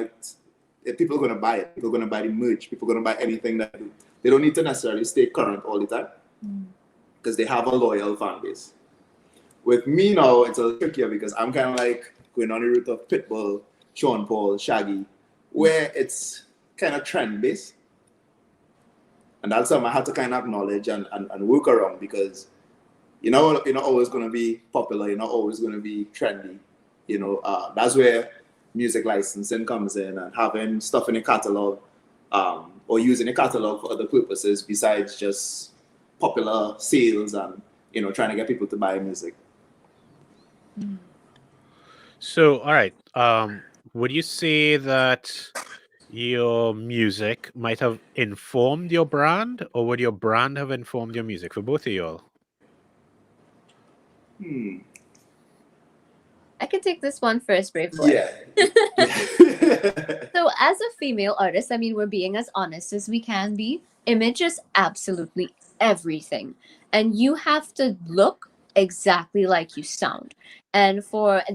are gonna buy it. People are gonna buy the merch. People are gonna buy anything that they do. They don't need to necessarily stay current all the time, because they have a loyal fan base. With me now, it's a little trickier, because I'm kind of like going on the route of Pitbull, Sean Paul, Shaggy, where it's kind of trend based, and that's something I had to kind of acknowledge and work around, because you're not always going to be popular. You're not always going to be trendy. That's where music licensing comes in, and having stuff in a catalog, or using a catalog for other purposes besides just popular sales and trying to get people to buy music. So, all right. Would you say that your music might have informed your brand, or would your brand have informed your music? For both of y'all. I can take this one first, Braveboy. Yeah. So as a female artist, I mean, we're being as honest as we can be. Image is absolutely everything. And you have to look exactly like you sound. And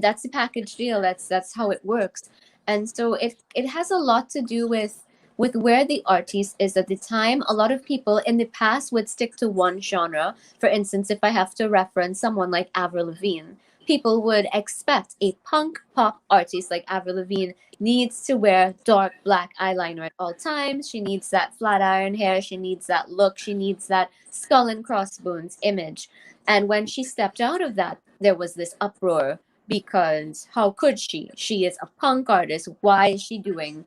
that's the package deal. That's how it works. And so it has a lot to do with where the artist is at the time. A lot of people in the past would stick to one genre. For instance, if I have to reference someone like Avril Lavigne, people would expect a punk pop artist like Avril Lavigne needs to wear dark black eyeliner at all times. She needs that flat iron hair. She needs that look. She needs that skull and crossbones image. And when she stepped out of that, there was this uproar because how could she? She is a punk artist. Why is she doing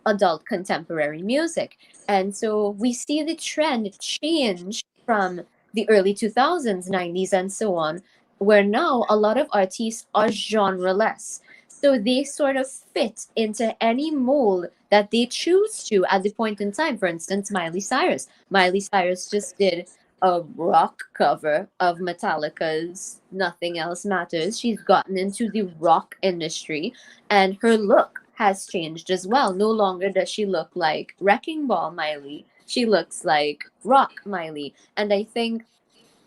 adult contemporary music? And so we see the trend change from the early 2000s, 90s, and so on, where now a lot of artists are genreless. So they sort of fit into any mold that they choose to at the point in time. For instance, Miley Cyrus. Miley Cyrus just did a rock cover of Metallica's Nothing Else Matters. She's gotten into the rock industry, and her look has changed as well. No longer does she look like Wrecking Ball Miley. She looks like rock Miley. And I think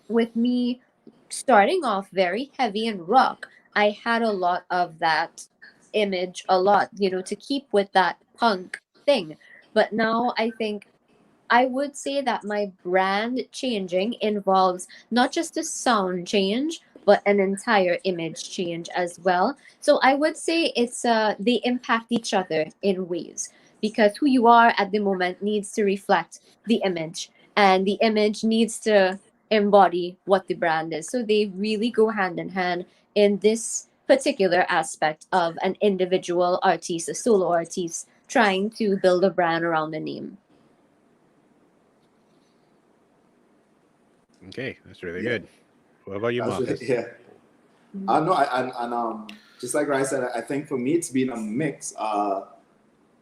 with me starting off very heavy and rock, I had a lot of that image, a lot, to keep with that punk thing. But now I think I would say that my brand changing involves not just a sound change, but an entire image change as well. So I would say they impact each other in ways, because who you are at the moment needs to reflect the image, and the image needs to embody what the brand is. So they really go hand in hand in this particular aspect of an individual artist, a solo artist trying to build a brand around the name. Okay, that's really Yeah. good. What about you, That's Marcus? really, yeah. I know, just like Ryan said, I think for me it's been a mix.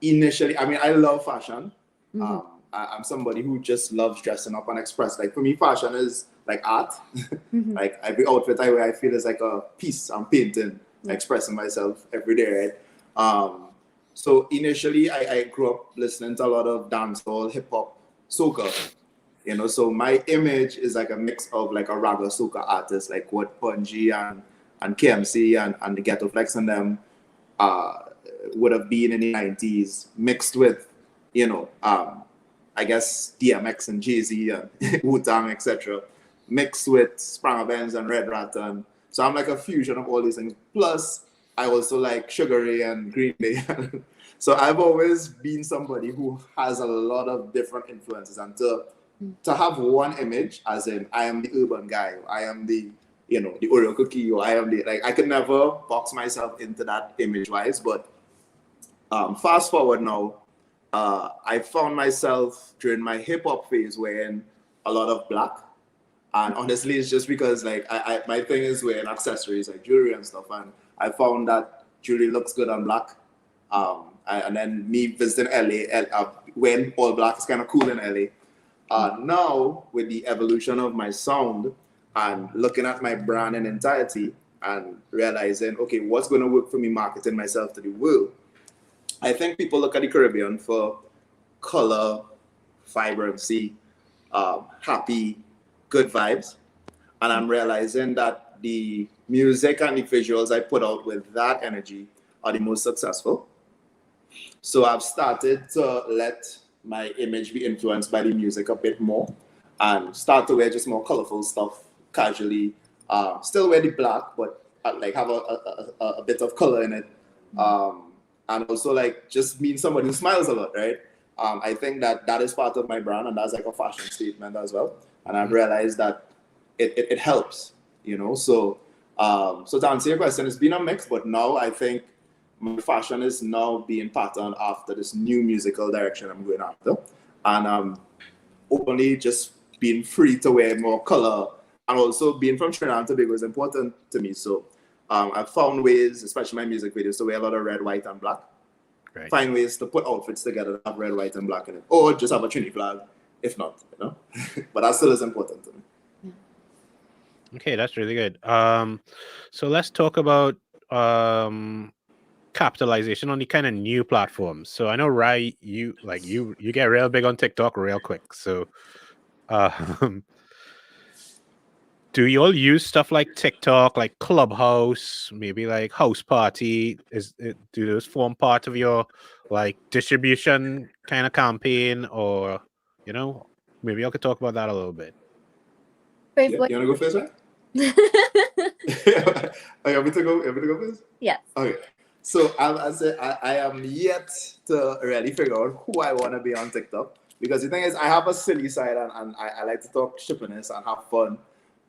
Initially, I mean, I love fashion. I'm somebody who just loves dressing up and express. Like for me, fashion is like art. Like every outfit I wear, I feel is like a piece I'm painting, expressing myself every day, right? So initially, I grew up listening to a lot of dancehall, hip hop, soca. So my image is like a mix of like a raga soca artist, like what Punji and KMC and the Ghetto Flex and them would have been in the 90s, mixed with, I guess DMX and Jay-Z and Wu-Tang, etc., mixed with Spranger Benz and Red Rat. And so I'm like a fusion of all these things. Plus, I also like Sugar Ray and Green Day. So I've always been somebody who has a lot of different influences. And to have one image, as in I am the urban guy, I am the the Oreo cookie, or I am the, like, I could never box myself into that image wise. But fast forward now, I found myself during my hip hop phase wearing a lot of black, and honestly, it's just because like my thing is wearing accessories like jewelry and stuff, and I found that jewelry looks good on black. And then me visiting LA, wearing all black is kind of cool in LA. Now, with the evolution of my sound and looking at my brand in entirety and realizing, okay, what's going to work for me marketing myself to the world? I think people look at the Caribbean for color, vibrancy, happy, good vibes. And I'm realizing that the music and the visuals I put out with that energy are the most successful. So I've started to let my image be influenced by the music a bit more and start to wear just more colorful stuff casually. Still wear the black, but like have a bit of color in it. And also like just being somebody who smiles a lot, right? I think that is part of my brand, and that's like a fashion statement as well. And I've realized that it helps, So to answer your question, it's been a mix, but now I think my fashion is now being patterned after this new musical direction I'm going after. And openly just being free to wear more color, and also being from Trinidad and Tobago is important to me. So I've found ways, especially my music videos, to wear a lot of red, white, and black. Right. Find ways to put outfits together that have red, white, and black in it, or just have a Trinity flag, if not, But that still is important to me. Okay, that's really good. So let's talk about capitalization on the kind of new platforms. So I know, Rai, you get real big on TikTok real quick. So do you all use stuff like TikTok, like Clubhouse, maybe like House Party? Do those form part of your like distribution kind of campaign, or maybe I could talk about that a little bit. Brave You boy. want to go first, right? Oh, you want me to go first? Yes. Okay. So I am yet to really figure out who I want to be on TikTok, because the thing is, I have a silly side, and I like to talk shippiness and have fun,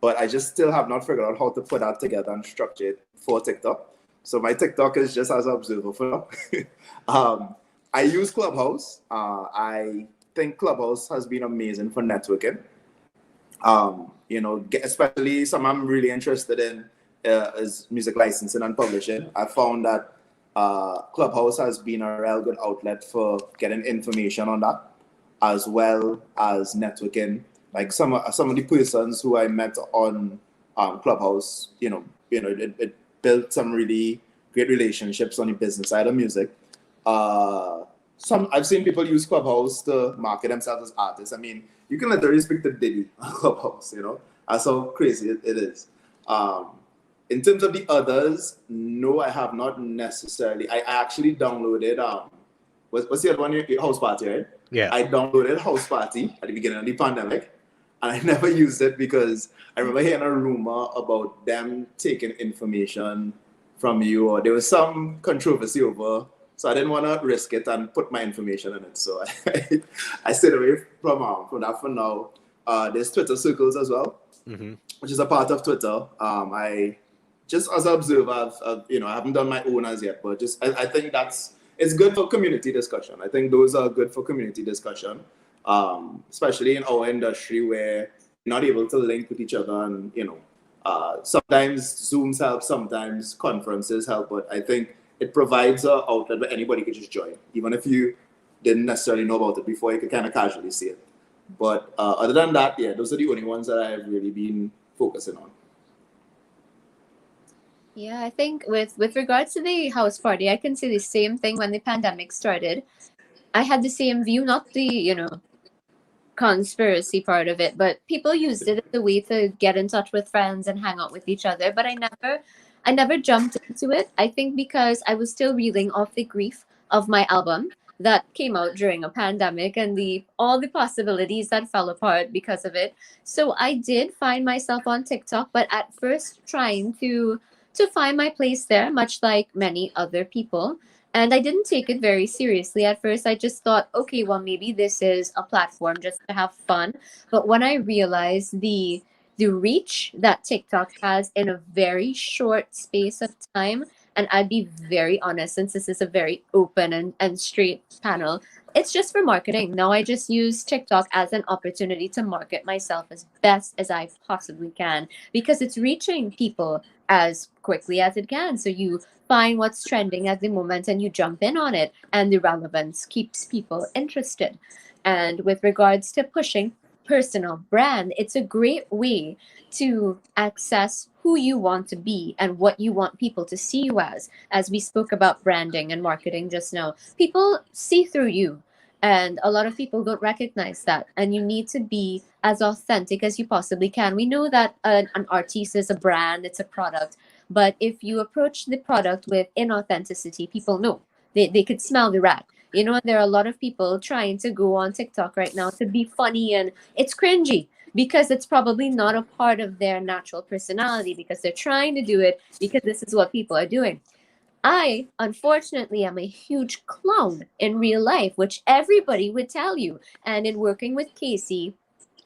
but I just still have not figured out how to put that together and structure it for TikTok. So my TikTok is just as an observer for now. I use Clubhouse. I think Clubhouse has been amazing for networking. Especially some I'm really interested in is music licensing and publishing. I found that Clubhouse has been a real good outlet for getting information on that, as well as networking. Like some of the persons who I met on Clubhouse, it built some really great relationships on the business side of music. I've seen people use Clubhouse to market themselves as artists. I mean, you can literally speak to Diddy on Clubhouse, That's how crazy it is. In terms of the others, no, I have not necessarily. I actually downloaded, what's the other one? House Party, right? Yeah. I downloaded House Party at the beginning of the pandemic, and I never used it because I remember hearing a rumor about them taking information from you, or there was some controversy over. So I didn't want to risk it and put my information in it. So I stayed away from that for now. There's Twitter circles as well, which is a part of Twitter. I just as an observer, I haven't done my own as yet, but I think it's good for community discussion. I think those are good for community discussion, especially in our industry where you're not able to link with each other, and sometimes Zooms help, sometimes conferences help, but I think it provides an outlet where anybody could just join. Even if you didn't necessarily know about it before, you could kind of casually see it. But other than that, yeah, those are the only ones that I've really been focusing on. Yeah, I think with regards to the house party, I can see the same thing when the pandemic started. I had the same view, not the, conspiracy part of it, but people used it as a way to get in touch with friends and hang out with each other. But I never jumped into it. I think because I was still reeling off the grief of my album that came out during a pandemic and all the possibilities that fell apart because of it. So I did find myself on TikTok, but at first trying to find my place there, much like many other people. And I didn't take it very seriously at first. I just thought, okay, well, maybe this is a platform just to have fun. But when I realized the reach that TikTok has in a very short space of time, and I'd be very honest, since this is a very open and straight panel, it's just for marketing. Now I just use TikTok as an opportunity to market myself as best as I possibly can because it's reaching people as quickly as it can. So you find what's trending at the moment and you jump in on it, and the relevance keeps people interested. And with regards to pushing personal brand, it's a great way to access who you want to be and what you want people to see you as we spoke about branding and marketing just now. People see through you, and a lot of people don't recognize that, and you need to be as authentic as you possibly can. We know that an artiste is a brand, it's a product, but if you approach the product with inauthenticity, people know. They could smell the rat. There are a lot of people trying to go on TikTok right now to be funny, and it's cringy because it's probably not a part of their natural personality, because they're trying to do it because this is what people are doing. I, unfortunately, am a huge clown in real life, which everybody would tell you. And in working with Casey,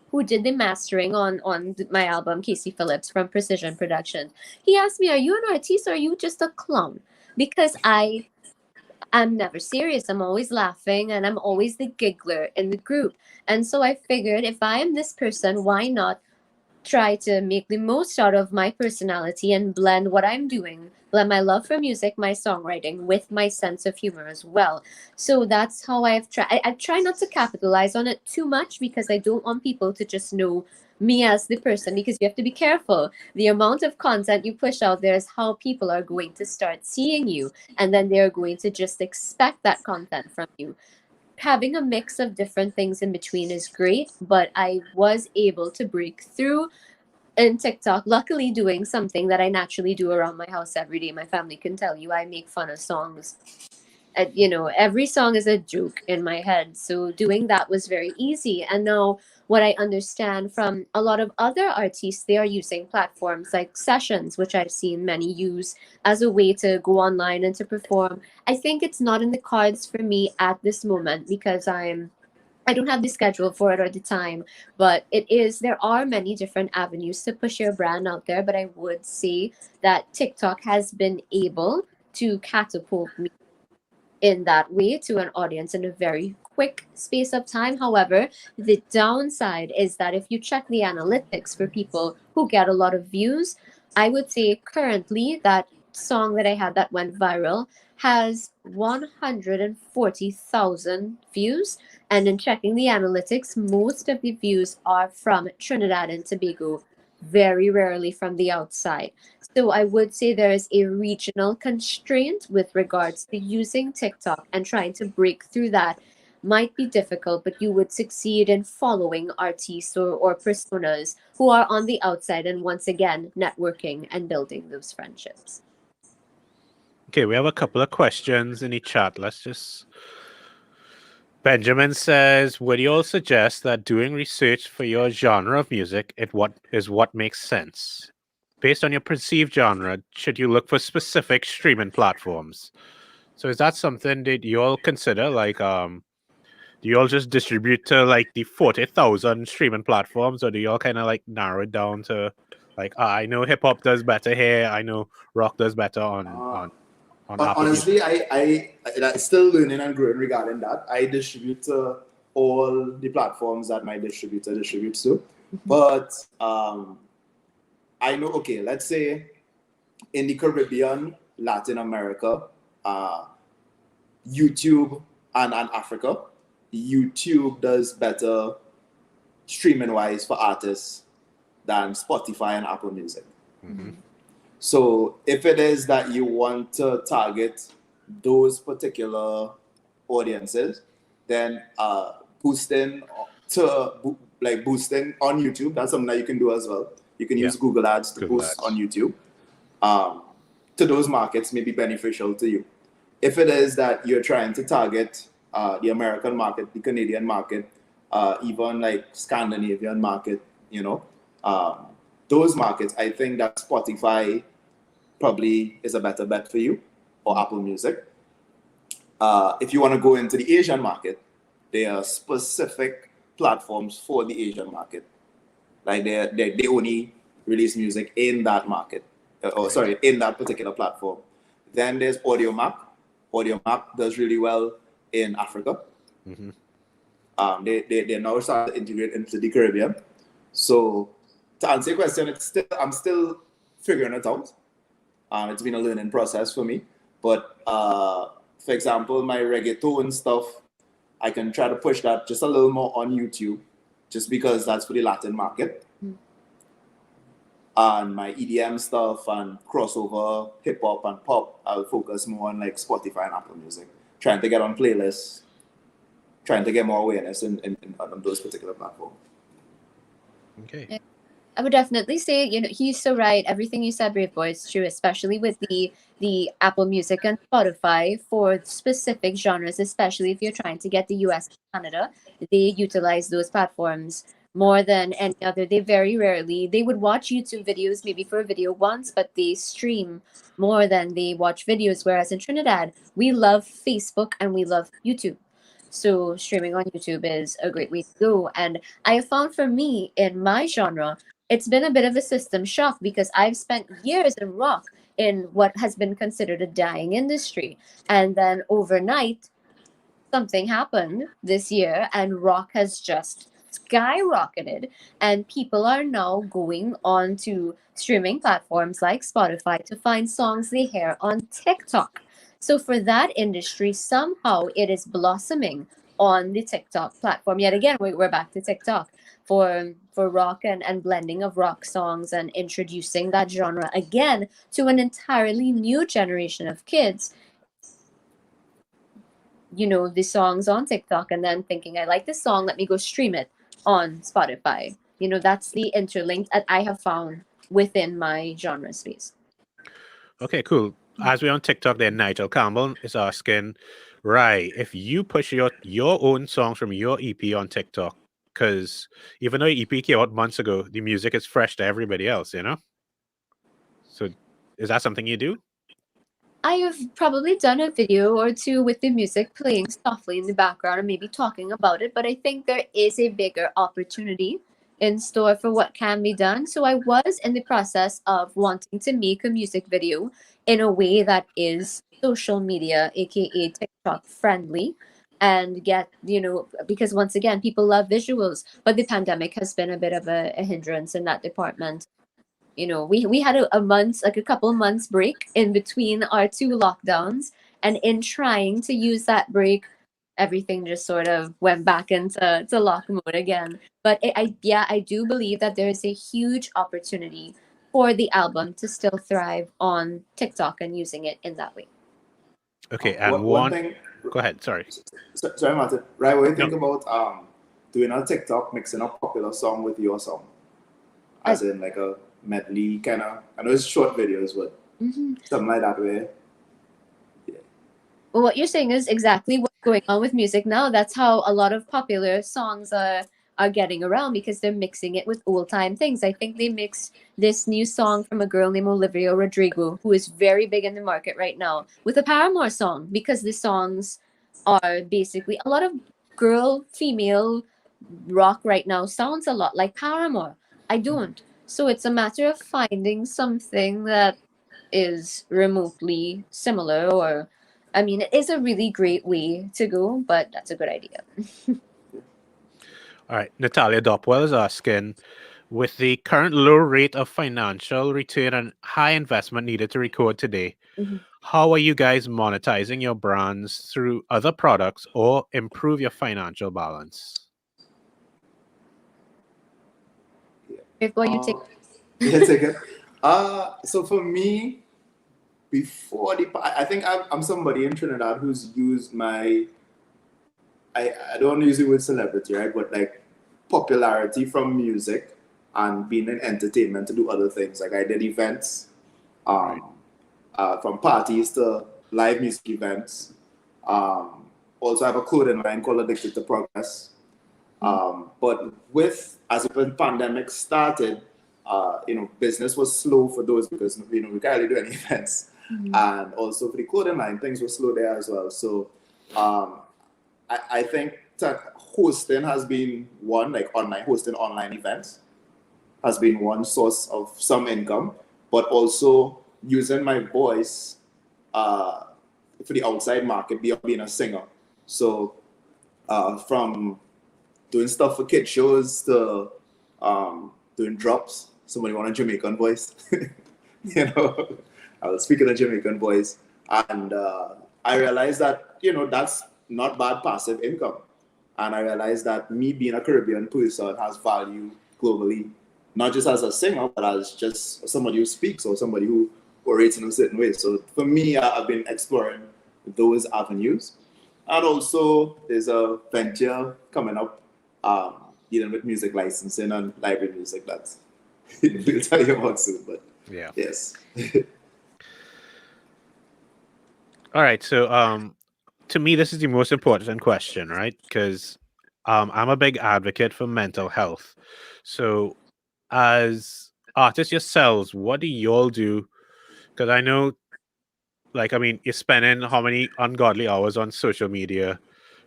who did the mastering on my album, Casey Phillips from Precision Productions, he asked me, are you an artist or are you just a clown? Because I'm never serious. I'm always laughing and I'm always the giggler in the group. And so I figured, if I am this person, why not try to make the most out of my personality and blend what I'm doing, blend my love for music, my songwriting with my sense of humor as well. So that's how I've tried. I try not to capitalize on it too much because I don't want people to just know me as the person, because you have to be careful. The amount of content you push out there is how people are going to start seeing you, and then they're going to just expect that content from you. Having a mix of different things in between is great, but I was able to break through in TikTok, luckily doing something that I naturally do around my house every day. My family can tell you I make fun of songs. And, every song is a joke in my head. So doing that was very easy. And now what I understand from a lot of other artists, they are using platforms like sessions, which I've seen many use as a way to go online and to perform. I think it's not in the cards for me at this moment because I'm I don't have the schedule for it or the time, but there are many different avenues to push your brand out there. But I would say that TikTok has been able to catapult me in that way to an audience in a very quick space of time. However, the downside is that if you check the analytics for people who get a lot of views, I would say currently that song that I had that went viral has 140,000 views. And in checking the analytics, most of the views are from Trinidad and Tobago, very rarely from the outside. So I would say there is a regional constraint with regards to using TikTok, and trying to break through that might be difficult, but you would succeed in following artists or personas who are on the outside, and once again, networking and building those friendships. Okay, we have a couple of questions in the chat. Let's just. Benjamin says, would you all suggest that doing research for your genre of music what makes sense? Based on your perceived genre, should you look for specific streaming platforms? So is that something that you all consider? Like, do you all just distribute to like the 40,000 streaming platforms, or do you all kind of like narrow it down to like, I know hip hop does better here, I know rock does better on Apple Music? Honestly, I'm still learning and growing regarding that. I distribute to all the platforms that my distributor distributes to. But I know, okay, let's say in the Caribbean, Latin America, YouTube, and Africa, YouTube does better streaming wise for artists than Spotify and Apple Music. Mhm. So if it is that you want to target those particular audiences, then boosting boosting on YouTube, that's something that you can do as well. You can use Google Ads to Google boost Ads. on YouTube. To those markets may be beneficial to you. If it is that you're trying to target the American market, the Canadian market, even like Scandinavian market, those markets, I think that Spotify probably is a better bet for you, or Apple Music. If you want to go into the Asian market, there are specific platforms for the Asian market. Like they only release music in that market, in that particular platform. Then there's AudioMac. AudioMac does really well in Africa. Mhm. They now start to integrate into the Caribbean. So to answer your question, I'm still figuring it out. It's been a learning process for me. But for example, my reggaeton stuff, I can try to push that just a little more on YouTube, just because that's for the Latin market. And my EDM stuff and crossover hip hop and pop, I'll focus more on like Spotify and Apple Music, trying to get on playlists, trying to get more awareness on those particular platforms. Okay. I would definitely say, he's so right. Everything you said, Braveboy, is true, especially with the Apple Music and Spotify for specific genres, especially if you're trying to get the US and Canada. They utilize those platforms more than any other. They would watch YouTube videos maybe for a video once, but they stream more than they watch videos. Whereas in Trinidad, we love Facebook and we love YouTube. So streaming on YouTube is a great way to go. And I have found for me in my genre, it's been a bit of a system shock because I've spent years in rock, in what has been considered a dying industry. And then overnight, something happened this year and rock has just skyrocketed. And people are now going on to streaming platforms like Spotify to find songs they hear on TikTok. So for that industry, somehow it is blossoming on the TikTok platform. Yet again, we're back to TikTok for rock and blending of rock songs and introducing that genre again to an entirely new generation of kids. The songs on TikTok and then thinking, I like this song, let me go stream it on Spotify. That's the interlink that I have found within my genre space. Okay, cool. As we're on TikTok, there, Nigel Campbell is asking, right, if you push your own songs from your EP on TikTok, because even though your EP came out months ago, the music is fresh to everybody else, So is that something you do? I have probably done a video or two with the music playing softly in the background and maybe talking about it, but I think there is a bigger opportunity in store for what can be done. So I was in the process of wanting to make a music video in a way that is social media, aka TikTok friendly, and get, because once again, people love visuals, but the pandemic has been a bit of a hindrance in that department. We had a month, like a couple months break in between our two lockdowns, and in trying to use that break, everything just sort of went back into lock mode again. But yeah, I do believe that there is a huge opportunity for the album to still thrive on TikTok and using it in that way. Okay, and One one. thing, Go ahead. Sorry. sorry, Martin. Right, what do you No. think about doing a TikTok mixing a popular song with your song, as in like a medley kind of? I know it's short videos, but Mhm. something like that where. Well, what you're saying is exactly what's going on with music now. That's how a lot of popular songs are getting around, because they're mixing it with old time things. I think they mixed this new song from a girl named Olivia Rodrigo, who is very big in the market right now, with a Paramore song, because the songs are basically a lot of girl, female rock right now sounds a lot like Paramore. I don't. So it's a matter of finding something that is remotely similar, or I mean, it is a really great way to go, but that's a good idea. All right. Natalia Dopwell is asking, with the current low rate of financial return and high investment needed to record today, Mhm. how are you guys monetizing your brands through other products or improve your financial balance? If what you take. Uh, yeah, take it. So for me, before I think I'm somebody in Trinidad who's used my, I don't use it with celebrity, right? But like popularity from music and being in entertainment to do other things. Like I did events, Right. um, from parties to live music events. Um, Also, I have a clothing line called Addicted to Progress. But as the pandemic started, business was slow for those because we can't really do any events, Mhm. and also for the clothing line, things were slow there as well. So um, I think that hosting has been one, like online hosting online events has been one source of some income, but also using my voice uh, for the outside market beyond being a singer. So from doing stuff for kid shows to doing drops. Somebody want a Jamaican voice, I was speaking a Jamaican voice, and I realized that that's not bad passive income, and I realized that me being a Caribbean person has value globally, not just as a singer, but as just somebody who speaks or somebody who orates in a certain way. So for me, I've been exploring those avenues. And also, there's a venture coming up dealing with music licensing and library music that we'll tell you about soon. But Yeah. yes. All right. So, to me, this is the most important question, right? Because I'm a big advocate for mental health. So, as artists yourselves, what do y'all do? Because I know, like, I mean, you're spending how many ungodly hours on social media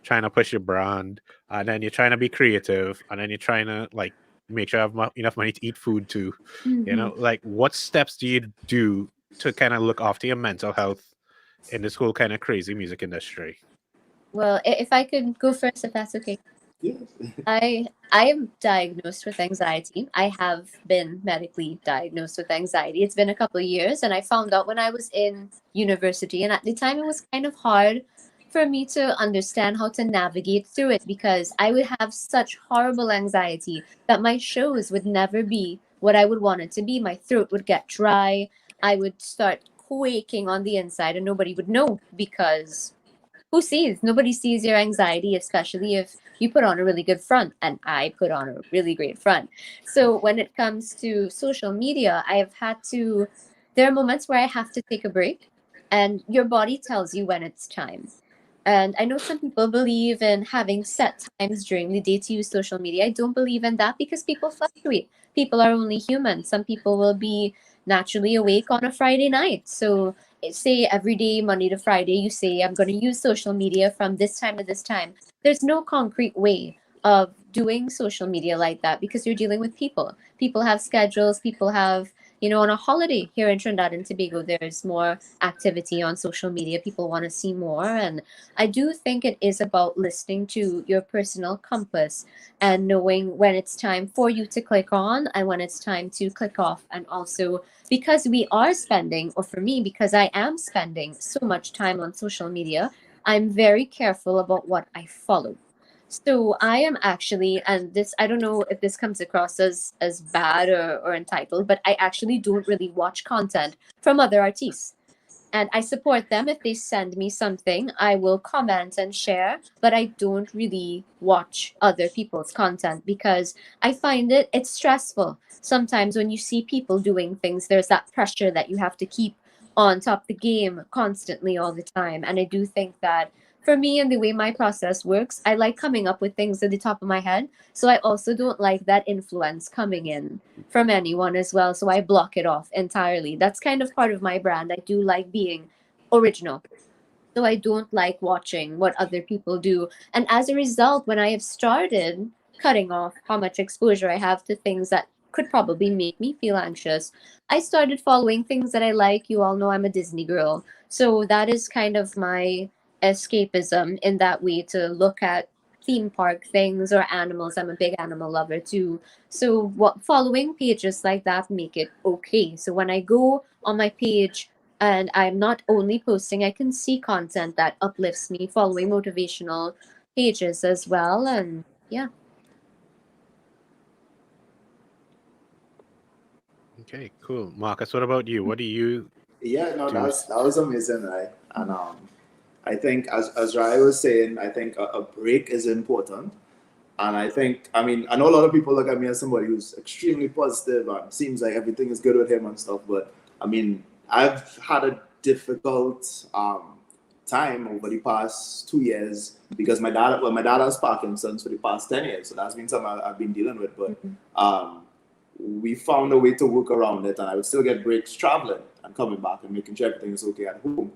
trying to push your brand, and then you're trying to be creative, and then you're trying to like make sure I have enough money to eat food too. Mhm. Like, what steps do you do to kind of look after your mental health in this whole kind of crazy music industry? Well, if I could go first, if that's okay. Yeah. I am diagnosed with anxiety. I have been medically diagnosed with anxiety. It's been a couple of years, and I found out when I was in university, and at the time it was kind of hard for me to understand how to navigate through it, because I would have such horrible anxiety that my shows would never be what I would want it to be. My throat would get dry. I would start quaking on the inside, and nobody would know, because who sees? Nobody sees your anxiety, especially if you put on a really good front. And I put on a really great front. So when it comes to social media, I have had to, there are moments where I have to take a break, and your body tells you when it's time. And I know some people believe in having set times during the day to use social media. I don't believe in that, because people fluctuate. People are only human. Some people will be naturally awake on a Friday night. So say every day, Monday to Friday, you say, I'm going to use social media from this time to this time. There's no concrete way of doing social media like that because you're dealing with people. People have schedules, people have, on a holiday here in Trinidad and Tobago, there's more activity on social media. People want to see more. And I do think it is about listening to your personal compass and knowing when it's time for you to click on and when it's time to click off. And also, because we are spending, or for me, because I am spending so much time on social media, I'm very careful about what I follow. So I am actually, and this, I don't know if this comes across as bad or entitled, but I actually don't really watch content from other artists. And I support them. If they send me something, I will comment and share, but I don't really watch other people's content because I find it's stressful. Sometimes when you see people doing things, there's that pressure that you have to keep on top of the game constantly all the time. And I do think that for me and the way my process works, I like coming up with things at the top of my head. So I also don't like that influence coming in from anyone as well. So I block it off entirely. That's kind of part of my brand. I do like being original. So I don't like watching what other people do. And as a result, when I have started cutting off how much exposure I have to things that could probably make me feel anxious, I started following things that I like. You all know I'm a Disney girl. So that is kind of my escapism in that way, to look at theme park things or animals. I'm a big animal lover too. So what following pages like that make it okay. So when I go on my page and I'm not only posting, I can see content that uplifts me, following motivational pages as well. And yeah. Okay, cool. Marcus, what about you? What do you Yeah, no, do? that was amazing, right? And I think as Rai was saying, I think a break is important. And I think, I mean, I know a lot of people look at me as somebody who's extremely positive and seems like everything is good with him and stuff. But I mean, I've had a difficult time over the past 2 years because my dad has Parkinson's for the past 10 years. So that's been something I've been dealing with. But we found a way to work around it, and I would still get breaks traveling and coming back and making sure everything is okay at home.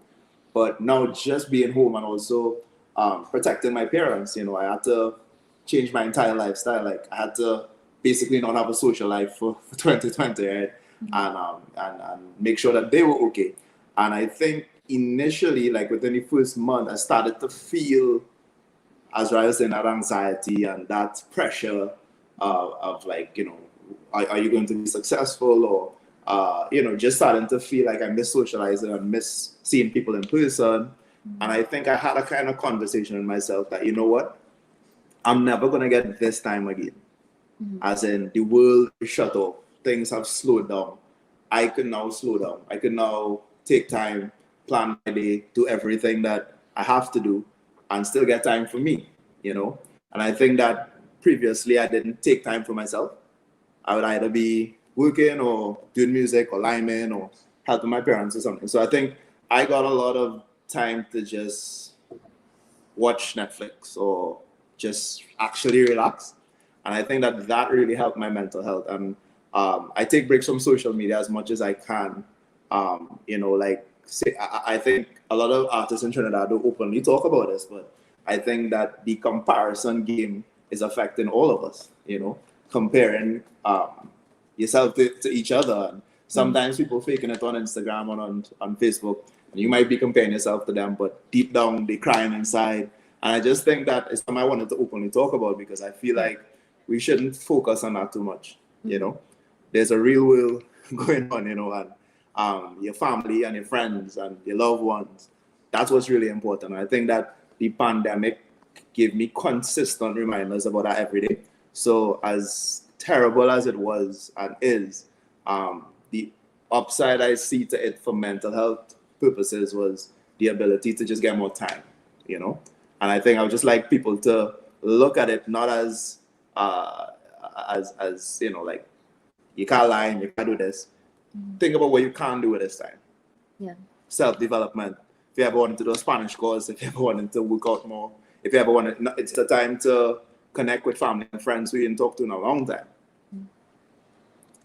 But now just being home and also protecting my parents, I had to change my entire lifestyle. Like I had to basically not have a social life for 2020, right? And make sure that they were okay. And I think initially, like within the first month, I started to feel, as I was saying, that anxiety and that pressure of like, are you going to be successful, or just starting to feel like I miss socializing and miss seeing people in person. And I think I had a kind of conversation with myself that, you know what, I'm never going to get this time again. As in, the world is shut off, things have slowed down. I can now slow down. I can now take time, plan my day, do everything that I have to do, and still get time for me. And I think that previously I didn't take time for myself. I would either be working or doing music or lineman or helping my parents or something. So I think I got a lot of time to just watch Netflix or just actually relax. And I think that really helped my mental health. And I take breaks from social media as much as I can. I think a lot of artists in Trinidad don't openly talk about this, but I think that the comparison game is affecting all of us, comparing yourself to each other. And sometimes people faking it on Instagram and on Facebook, and you might be comparing yourself to them, but deep down they're crying inside. And I just think that it's something I wanted to openly talk about because I feel like we shouldn't focus on that too much. There's a real world going on, and your family and your friends and your loved ones. That's what's really important. And I think that the pandemic gave me consistent reminders about that every day. So as terrible as it was and is, the upside I see to it for mental health purposes was the ability to just get more time, And I think I would just like people to look at it not as like you can't lie and you can't do this. Think about what you can do with this time. Yeah. Self-development. If you ever wanted to do a Spanish course, if you ever wanted to work out more, if you ever wanted, it's the time to connect with family and friends who you didn't talk to in a long time.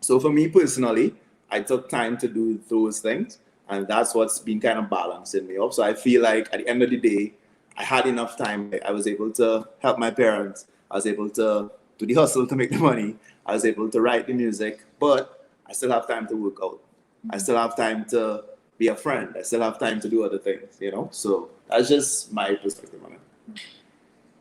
So for me personally, I took time to do those things. And that's what's been kind of balancing me up. So I feel like at the end of the day, I had enough time. I was able to help my parents. I was able to do the hustle to make the money. I was able to write the music, but I still have time to work out. I still have time to be a friend. I still have time to do other things, you know? So that's just my perspective on it.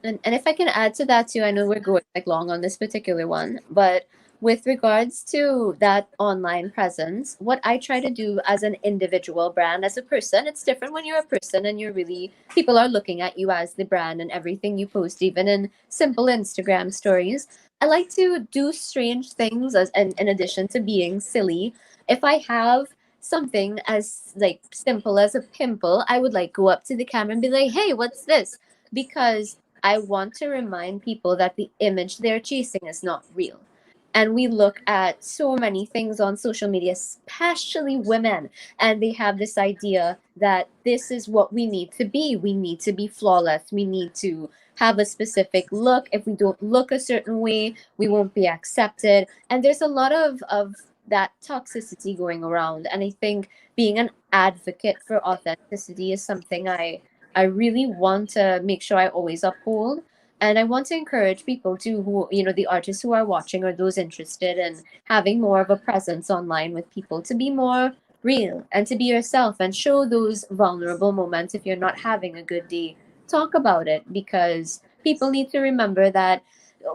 And if I can add to that too, I know we're going like long on this particular one, but with regards to that online presence, what I try to do as an individual brand, as a person, it's different when you're a person and you're really, people are looking at you as the brand and everything you post, even in simple Instagram stories. I like to do strange things as in addition to being silly. If I have something as like simple as a pimple, I would like go up to the camera and be like, hey, what's this? Because I want to remind people that the image they're chasing is not real. And we look at so many things on social media, especially women, and they have this idea that this is what we need to be. We need to be flawless. We need to have a specific look. If we don't look a certain way, we won't be accepted. And there's a lot of that toxicity going around. And I think being an advocate for authenticity is something I really want to make sure I always uphold. And I want to encourage people to who, the artists who are watching or those interested in having more of a presence online with people to be more real and to be yourself and show those vulnerable moments. If you're not having a good day, talk about it, because people need to remember that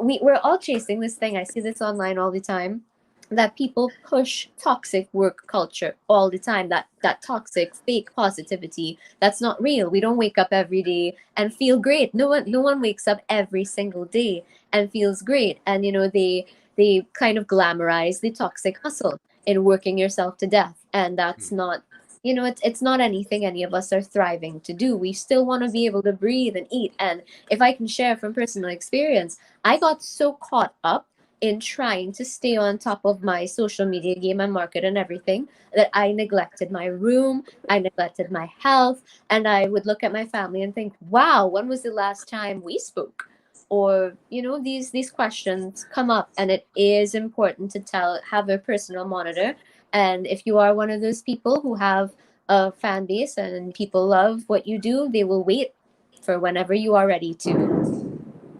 we're all chasing this thing. I see this online all the time, that people push toxic work culture all the time, that toxic fake positivity that's not real. We don't wake up every day and feel great. No one wakes up every single day and feels great. And they kind of glamorize the toxic hustle in working yourself to death, and that's not, it's not anything any of us are thriving to do. We still want to be able to breathe and eat. And if I can share from personal experience, I got so caught up in trying to stay on top of my social media game and market and everything that I neglected my room, I neglected my health, and I would look at my family and think, wow, when was the last time we spoke? Or, these questions come up, and it is important to have a personal monitor. And if you are one of those people who have a fan base and people love what you do, they will wait for whenever you are ready to,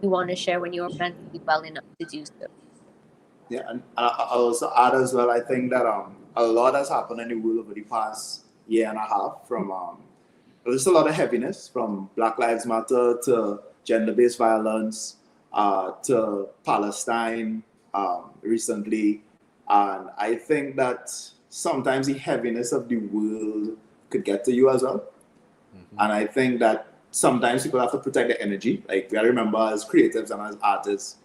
you want to share, when you are mentally well enough to do so. Yeah, and I'll also add as well. I think that a lot has happened in the world over the past year and a half. From there's a lot of heaviness, from Black Lives Matter to gender-based violence, to Palestine recently, and I think that sometimes the heaviness of the world could get to you as well. And I think that sometimes people have to protect their energy. Like, we gotta remember, as creatives and as artists,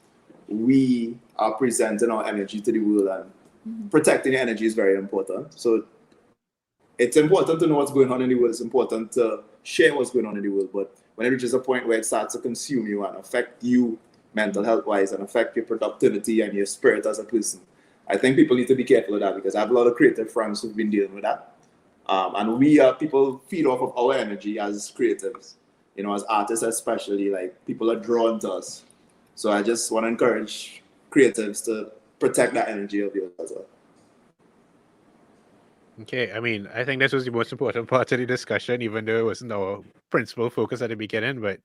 we are presenting our energy to the world, and protecting your energy is very important. So it's important to know what's going on in the world. It's important to share what's going on in the world. But when it reaches a point where it starts to consume you and affect you mental health wise, and affect your productivity and your spirit as a person, I think people need to be careful of that, because I have a lot of creative friends who've been dealing with that. And people feed off of our energy as creatives, as artists especially. Like, people are drawn to us. So I just want to encourage creatives to protect that energy of yours as well. Okay, I mean, I think this was the most important part of the discussion, even though it wasn't our principal focus at the beginning. But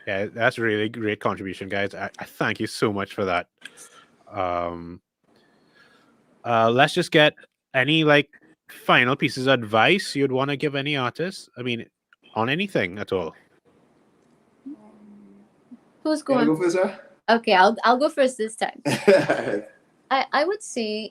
yeah, that's a really great contribution, guys. I thank you so much for that. Let's just get any final pieces of advice you'd want to give any artist. I mean, on anything at all. Who's You wanna going? go first, sir? Okay, I'll go first this time. I would say,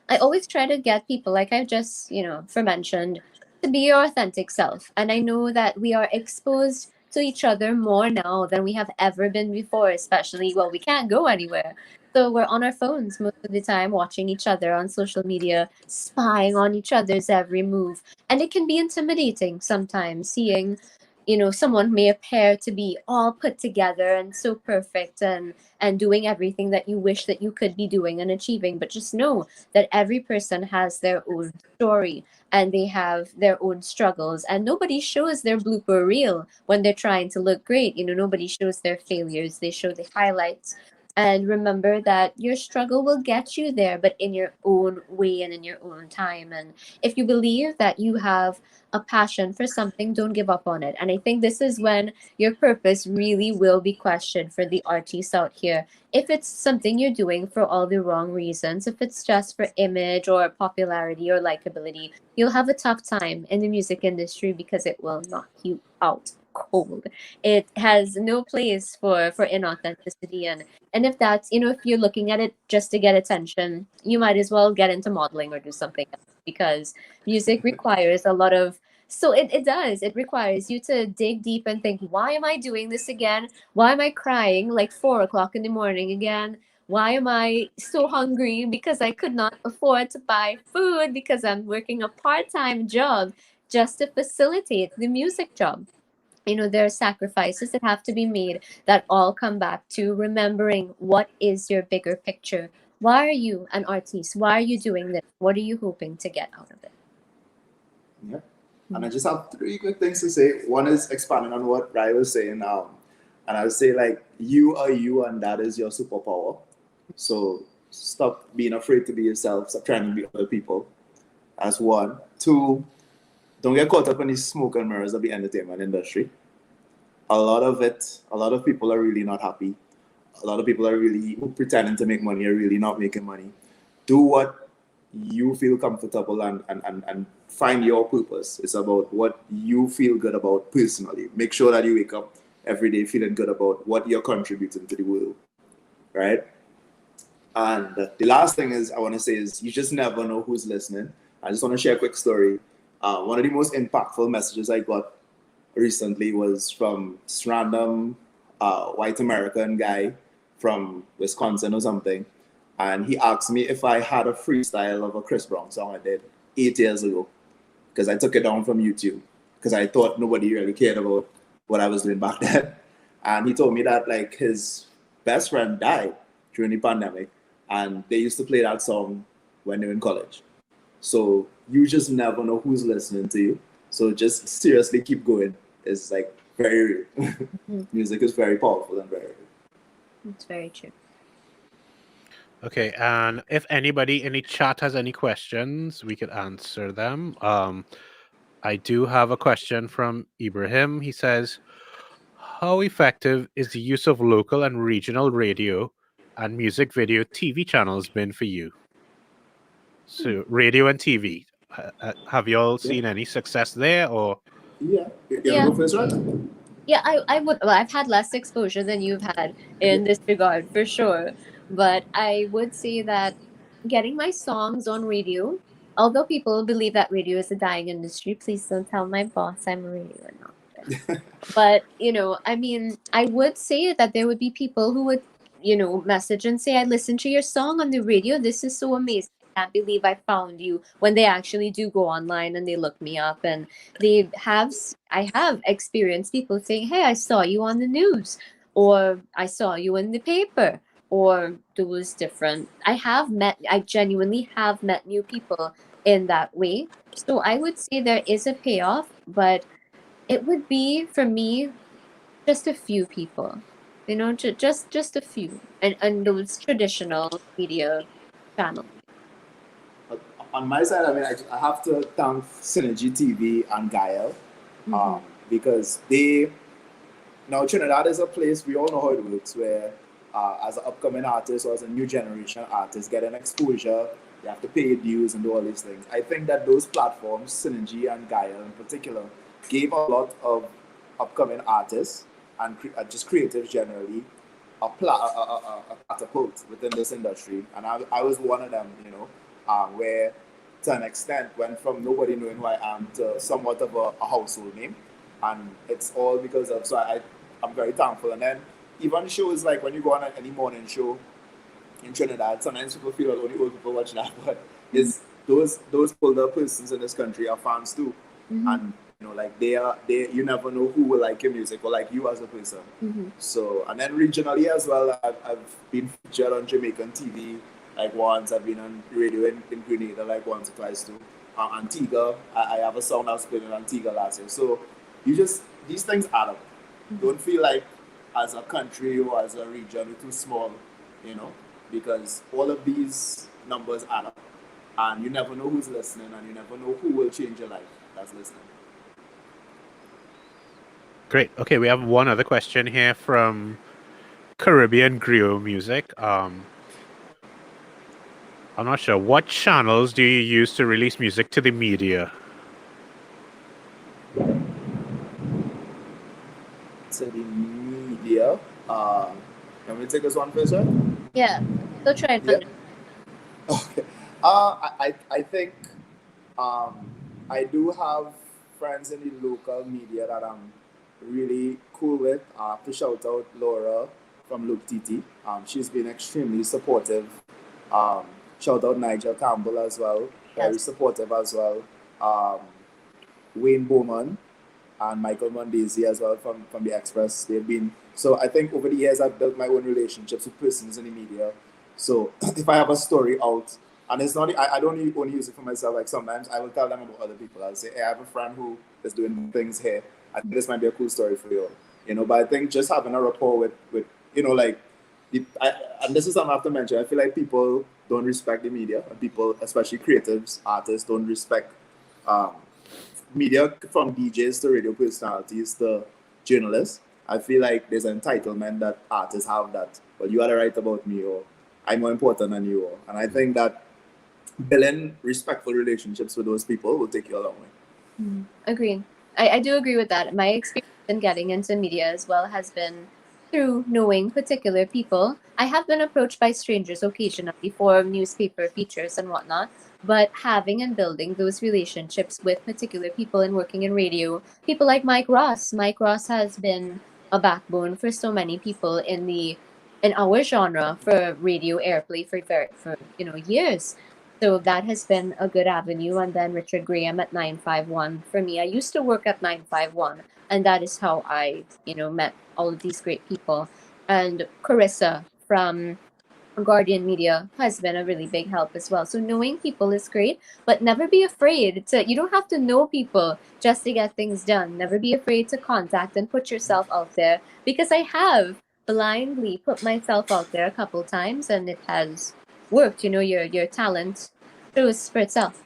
I always try to get people, like I just, mentioned, to be your authentic self. And I know that we are exposed to each other more now than we have ever been before, especially, well, we can't go anywhere. So we're on our phones most of the time, watching each other on social media, spying on each other's every move. And it can be intimidating sometimes, seeing, someone may appear to be all put together and so perfect, and doing everything that you wish that you could be doing and achieving. But just know that every person has their own story, and they have their own struggles, and nobody shows their blooper reel when they're trying to look great. Nobody shows their failures, they show the highlights. And remember that your struggle will get you there, but in your own way and in your own time. And if you believe that you have a passion for something, don't give up on it. And I think this is when your purpose really will be questioned for the artists out here. If it's something you're doing for all the wrong reasons, if it's just for image or popularity or likability, you'll have a tough time in the music industry because it will knock you out cold. It has no place for inauthenticity. And if that's, if you're looking at it just to get attention, you might as well get into modeling or do something else, because music requires a lot of, so it does. It requires you to dig deep and think, why am I doing this again? Why am I crying like 4 o'clock in the morning again? Why am I so hungry? Because I could not afford to buy food because I'm working a part-time job just to facilitate the music job. There are sacrifices that have to be made that all come back to remembering what is your bigger picture. Why are you an artist? Why are you doing this? What are you hoping to get out of it? Yeah. And I just have three quick things to say. One is expanding on what Rai was saying. And I would say, like, you are you, and that is your superpower. So stop being afraid to be yourself. Stop trying to be other people. That's one. Two, don't get caught up in these smoke and mirrors of the entertainment industry. A lot of people are really not happy. A lot of people are really pretending to make money, are really not making money. Do what you feel comfortable and find your purpose. It's about what you feel good about personally. Make sure that you wake up every day feeling good about what you're contributing to the world, right? And the last thing is I want to say is you just never know who's listening. I just want to share a quick story. One of the most impactful messages I got recently was from this random white American guy from Wisconsin or something. And he asked me if I had a freestyle of a Chris Brown song I did 8 years ago, because I took it down from YouTube because I thought nobody really cared about what I was doing back then. And he told me that, like, his best friend died during the pandemic, and they used to play that song when they were in college. So you just never know who's listening to you. So just seriously keep going. It's like very real. Music is very powerful and very real. It's very true. Okay, and if anybody in the chat has any questions, we could answer them. I do have a question from Ibrahim. He says, how effective is the use of local and regional radio and music video TV channels been for you? So radio and TV. Have you all seen any success there, or? Yeah. You Yeah. go first, right? Yeah, I would. Well, I've had less exposure than you've had in this regard, for sure. But I would say that getting my songs on radio, although people believe that radio is a dying industry, please don't tell my boss I'm a radio announcer. But, I mean, I would say that there would be people who would, message and say, I listened to your song on the radio. This is so amazing. I can't believe I found you, when they actually do go online and they look me up, and I have experienced people saying, hey, I saw you on the news, or I saw you in the paper, or those different. I genuinely have met new people in that way. So I would say there is a payoff, but it would be, for me, just a few people, just a few, and those traditional media channels. On my side, I mean, I have to thank Synergy TV and Gael, because now Trinidad is a place, we all know how it works, where as an upcoming artist or as a new generation artist, get an exposure, you have to pay dues and do all these things. I think that those platforms, Synergy and Gael in particular, gave a lot of upcoming artists and just creatives generally a catapult within this industry. And I was one of them, where to an extent went from nobody knowing who I am to somewhat of a household name. And it's all because of, so I'm very thankful. And then even shows like when you go on any morning show in Trinidad, sometimes people feel that only old people watch that, but is those older persons in this country are fans too. And like they you never know who will like your music or like you as a person. So, and then regionally as well, I've been featured on Jamaican TV like once. I've been on radio in Grenada like once or twice too. Antigua, I have a song I was playing in Antigua last year. So these things add up. Don't feel like as a country or as a region you're too small you know, because all of these numbers add up, and you never know who's listening, and you never know who will change your life that's listening. Great. Okay, we have one other question here from Caribbean Griot Music. I'm not sure. What channels do you use to release music to the media? To the media, can we take this one first, sir? Yeah. So try it. Yeah. Okay. I think I do have friends in the local media that I'm really cool with. To shout out Laura from Luke TT. She's been extremely supportive. Um, Shout out Nigel Campbell as well. Very Yes. supportive as well. Um, Wayne Bowman and Michael Mondesi as well from the Express. They've been so I think over the years I've built my own relationships with persons in the media. So if I have a story out, and it's not I don't only use it for myself. Like sometimes I will tell them about other people. I'll say, hey, I have a friend who is doing things here. I think this might be a cool story for you. You know, but I think just having a rapport with you know like and this is something I have to mention. I feel like people don't respect the media, and people, especially creatives, artists, don't respect um, media from DJs to radio personalities to journalists. I feel like there's an entitlement that artists have that, well, you gotta write about me or I'm more important than you are. And I think that building respectful relationships with those people will take you a long way. Agreed. I do agree with that. My experience in getting into media as well has been through knowing particular people. I have been approached by strangers occasionally for newspaper features and whatnot, but having and building those relationships with particular people and working in radio, people like Mike Ross. Mike Ross has been a backbone for so many people in our genre for radio airplay for years. So that has been a good avenue. And then Richard Graham at 951 for me. I used to work at 951, and that is how I, met all of these great people. And Carissa from Guardian Media has been a really big help as well. So knowing people is great, but never be afraid to, you don't have to know people just to get things done. Never be afraid to contact and put yourself out there, because I have blindly put myself out there a couple times and it has worked. Your talent shows for itself.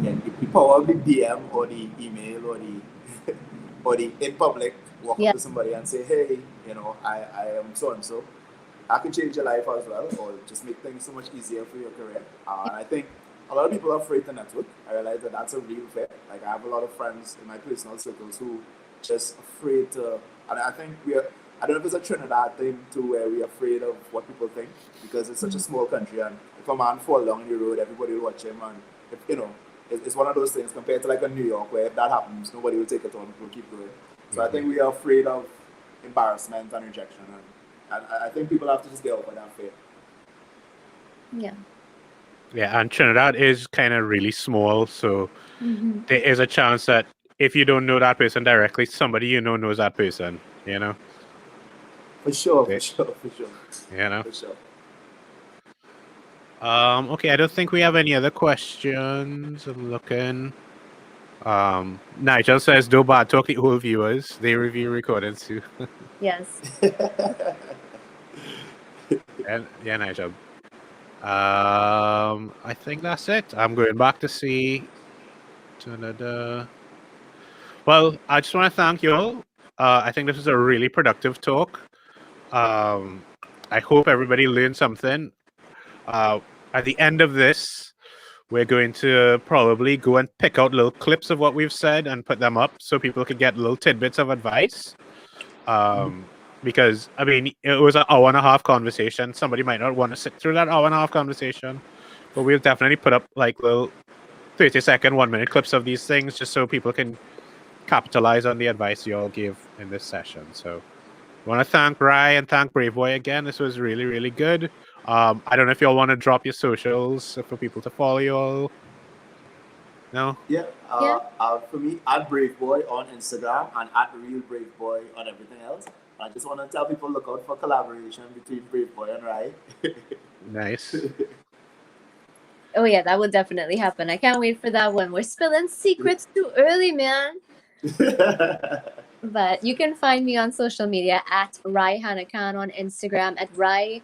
Yeah, the power of the DM or the email or the or the in public walk Yeah. up to somebody and say, hey, I am so and so. I can change your life as well, or just make things so much easier for your career. And I think a lot of people are afraid to network. I realize that that's a real fear. Like I have a lot of friends in my personal circles who just afraid to. And I think I don't know if it's a Trinidad thing too, where we're afraid of what people think because it's such a small country, and if a man fall down the road, everybody will watch him, and if, it's one of those things compared to like a New York where if that happens, nobody will take it on. People keep going. So I think we are afraid of embarrassment and rejection, and I think people have to just get over that fear. Yeah. Yeah, and Trinidad is kind of really small, so Mhm. there is a chance that if you don't know that person directly, somebody knows that person. For sure, They- for sure, for sure, for sure. Okay, I don't think we have any other questions. I'm looking. Nigel says, "Do bad talk the whole viewers. They review recordings too." Yes. And yeah, Nigel. I think that's it. I'm going back to see. Da-da-da. Well, I just want to thank you all. I think this was a really productive talk. I hope everybody learned something. At the end of this, we're going to probably go and pick out little clips of what we've said and put them up so people can get little tidbits of advice. Because, I mean, it was an hour and a half conversation. Somebody might not want to sit through that hour and a half conversation, but we'll definitely put up like little 30-second, 1-minute clips of these things just so people can capitalize on the advice you all gave in this session. So I want to thank Rye and thank Braveboy again. This was really, really good. I don't know if y'all want to drop your socials for people to follow you all. No? Yeah. Yeah. For me, at Braveboy on Instagram and at Real Braveboy on everything else. I just want to tell people look out for collaboration between Braveboy and Rai. Nice. Oh yeah, that will definitely happen. I can't wait for that one. We're spilling secrets too early, man. But you can find me on social media at Rai Hanakan on Instagram, at Rai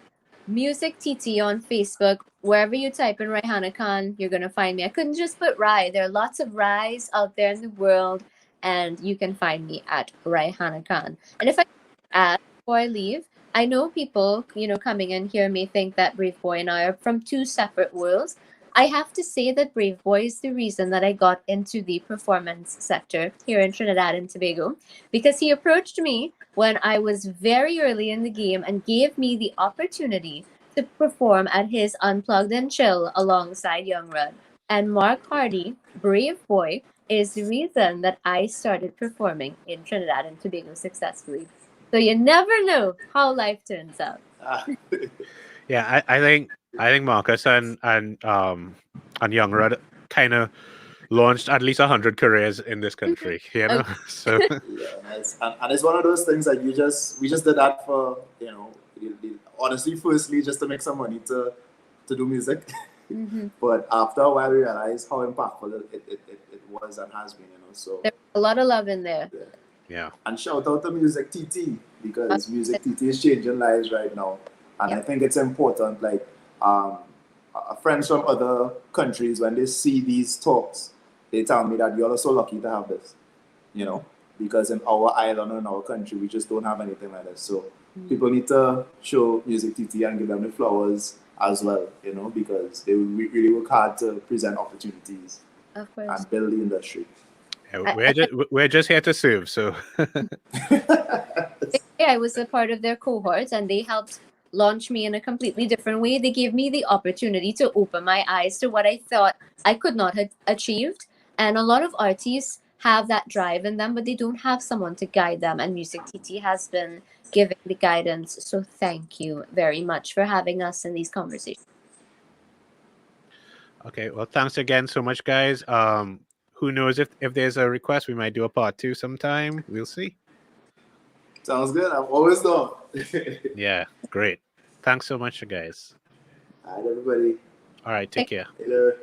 Music TT on Facebook. Wherever you type in Rai Hanakan, you're gonna find me. I couldn't just put Rai. There are lots of Rais out there in the world, and you can find me at Rai Hanakan. And if I add before I leave, I know people, coming in here may think that Brave Boy and I are from two separate worlds. I have to say that Brave Boy is the reason that I got into the performance sector here in Trinidad and Tobago, because he approached me when I was very early in the game and gave me the opportunity to perform at his Unplugged and Chill alongside Young Rud. And Mark Hardy, Brave Boy, is the reason that I started performing in Trinidad and Tobago successfully. So you never know how life turns out. Yeah, I think Marcus and Young Rod kind of launched at least 100 careers in this country. Okay. So Yeah, and it's one of those things that we just did that for honestly, firstly, just to make some money to do music. But after a while, we realized how impactful it was and has been. So There's a lot of love in there. yeah. and shout out to Music TT, because Music TT is changing lives right now, and I think it's important. Like friends from other countries, when they see these talks, they tell me that you're so lucky to have this, because in our island or in our country, we just don't have anything like this. So people need to show Music TT and give them the flowers as well, because they really work hard to present opportunities Of course. and build the industry. Yeah, we're just here to serve. So I was a part of their cohort, and they helped launch me in a completely different way. They gave me the opportunity to open my eyes to what I thought I could not have achieved. And a lot of artists have that drive in them, but they don't have someone to guide them. And Music TT has been giving the guidance. So thank you very much for having us in these conversations. okay, well, thanks again so much, guys. Who knows if there's a request, we might do a part 2 sometime. We'll see. Sounds good. I'm always down. Yeah, great. Thanks so much, guys. All right, everybody. All right, take care. Later.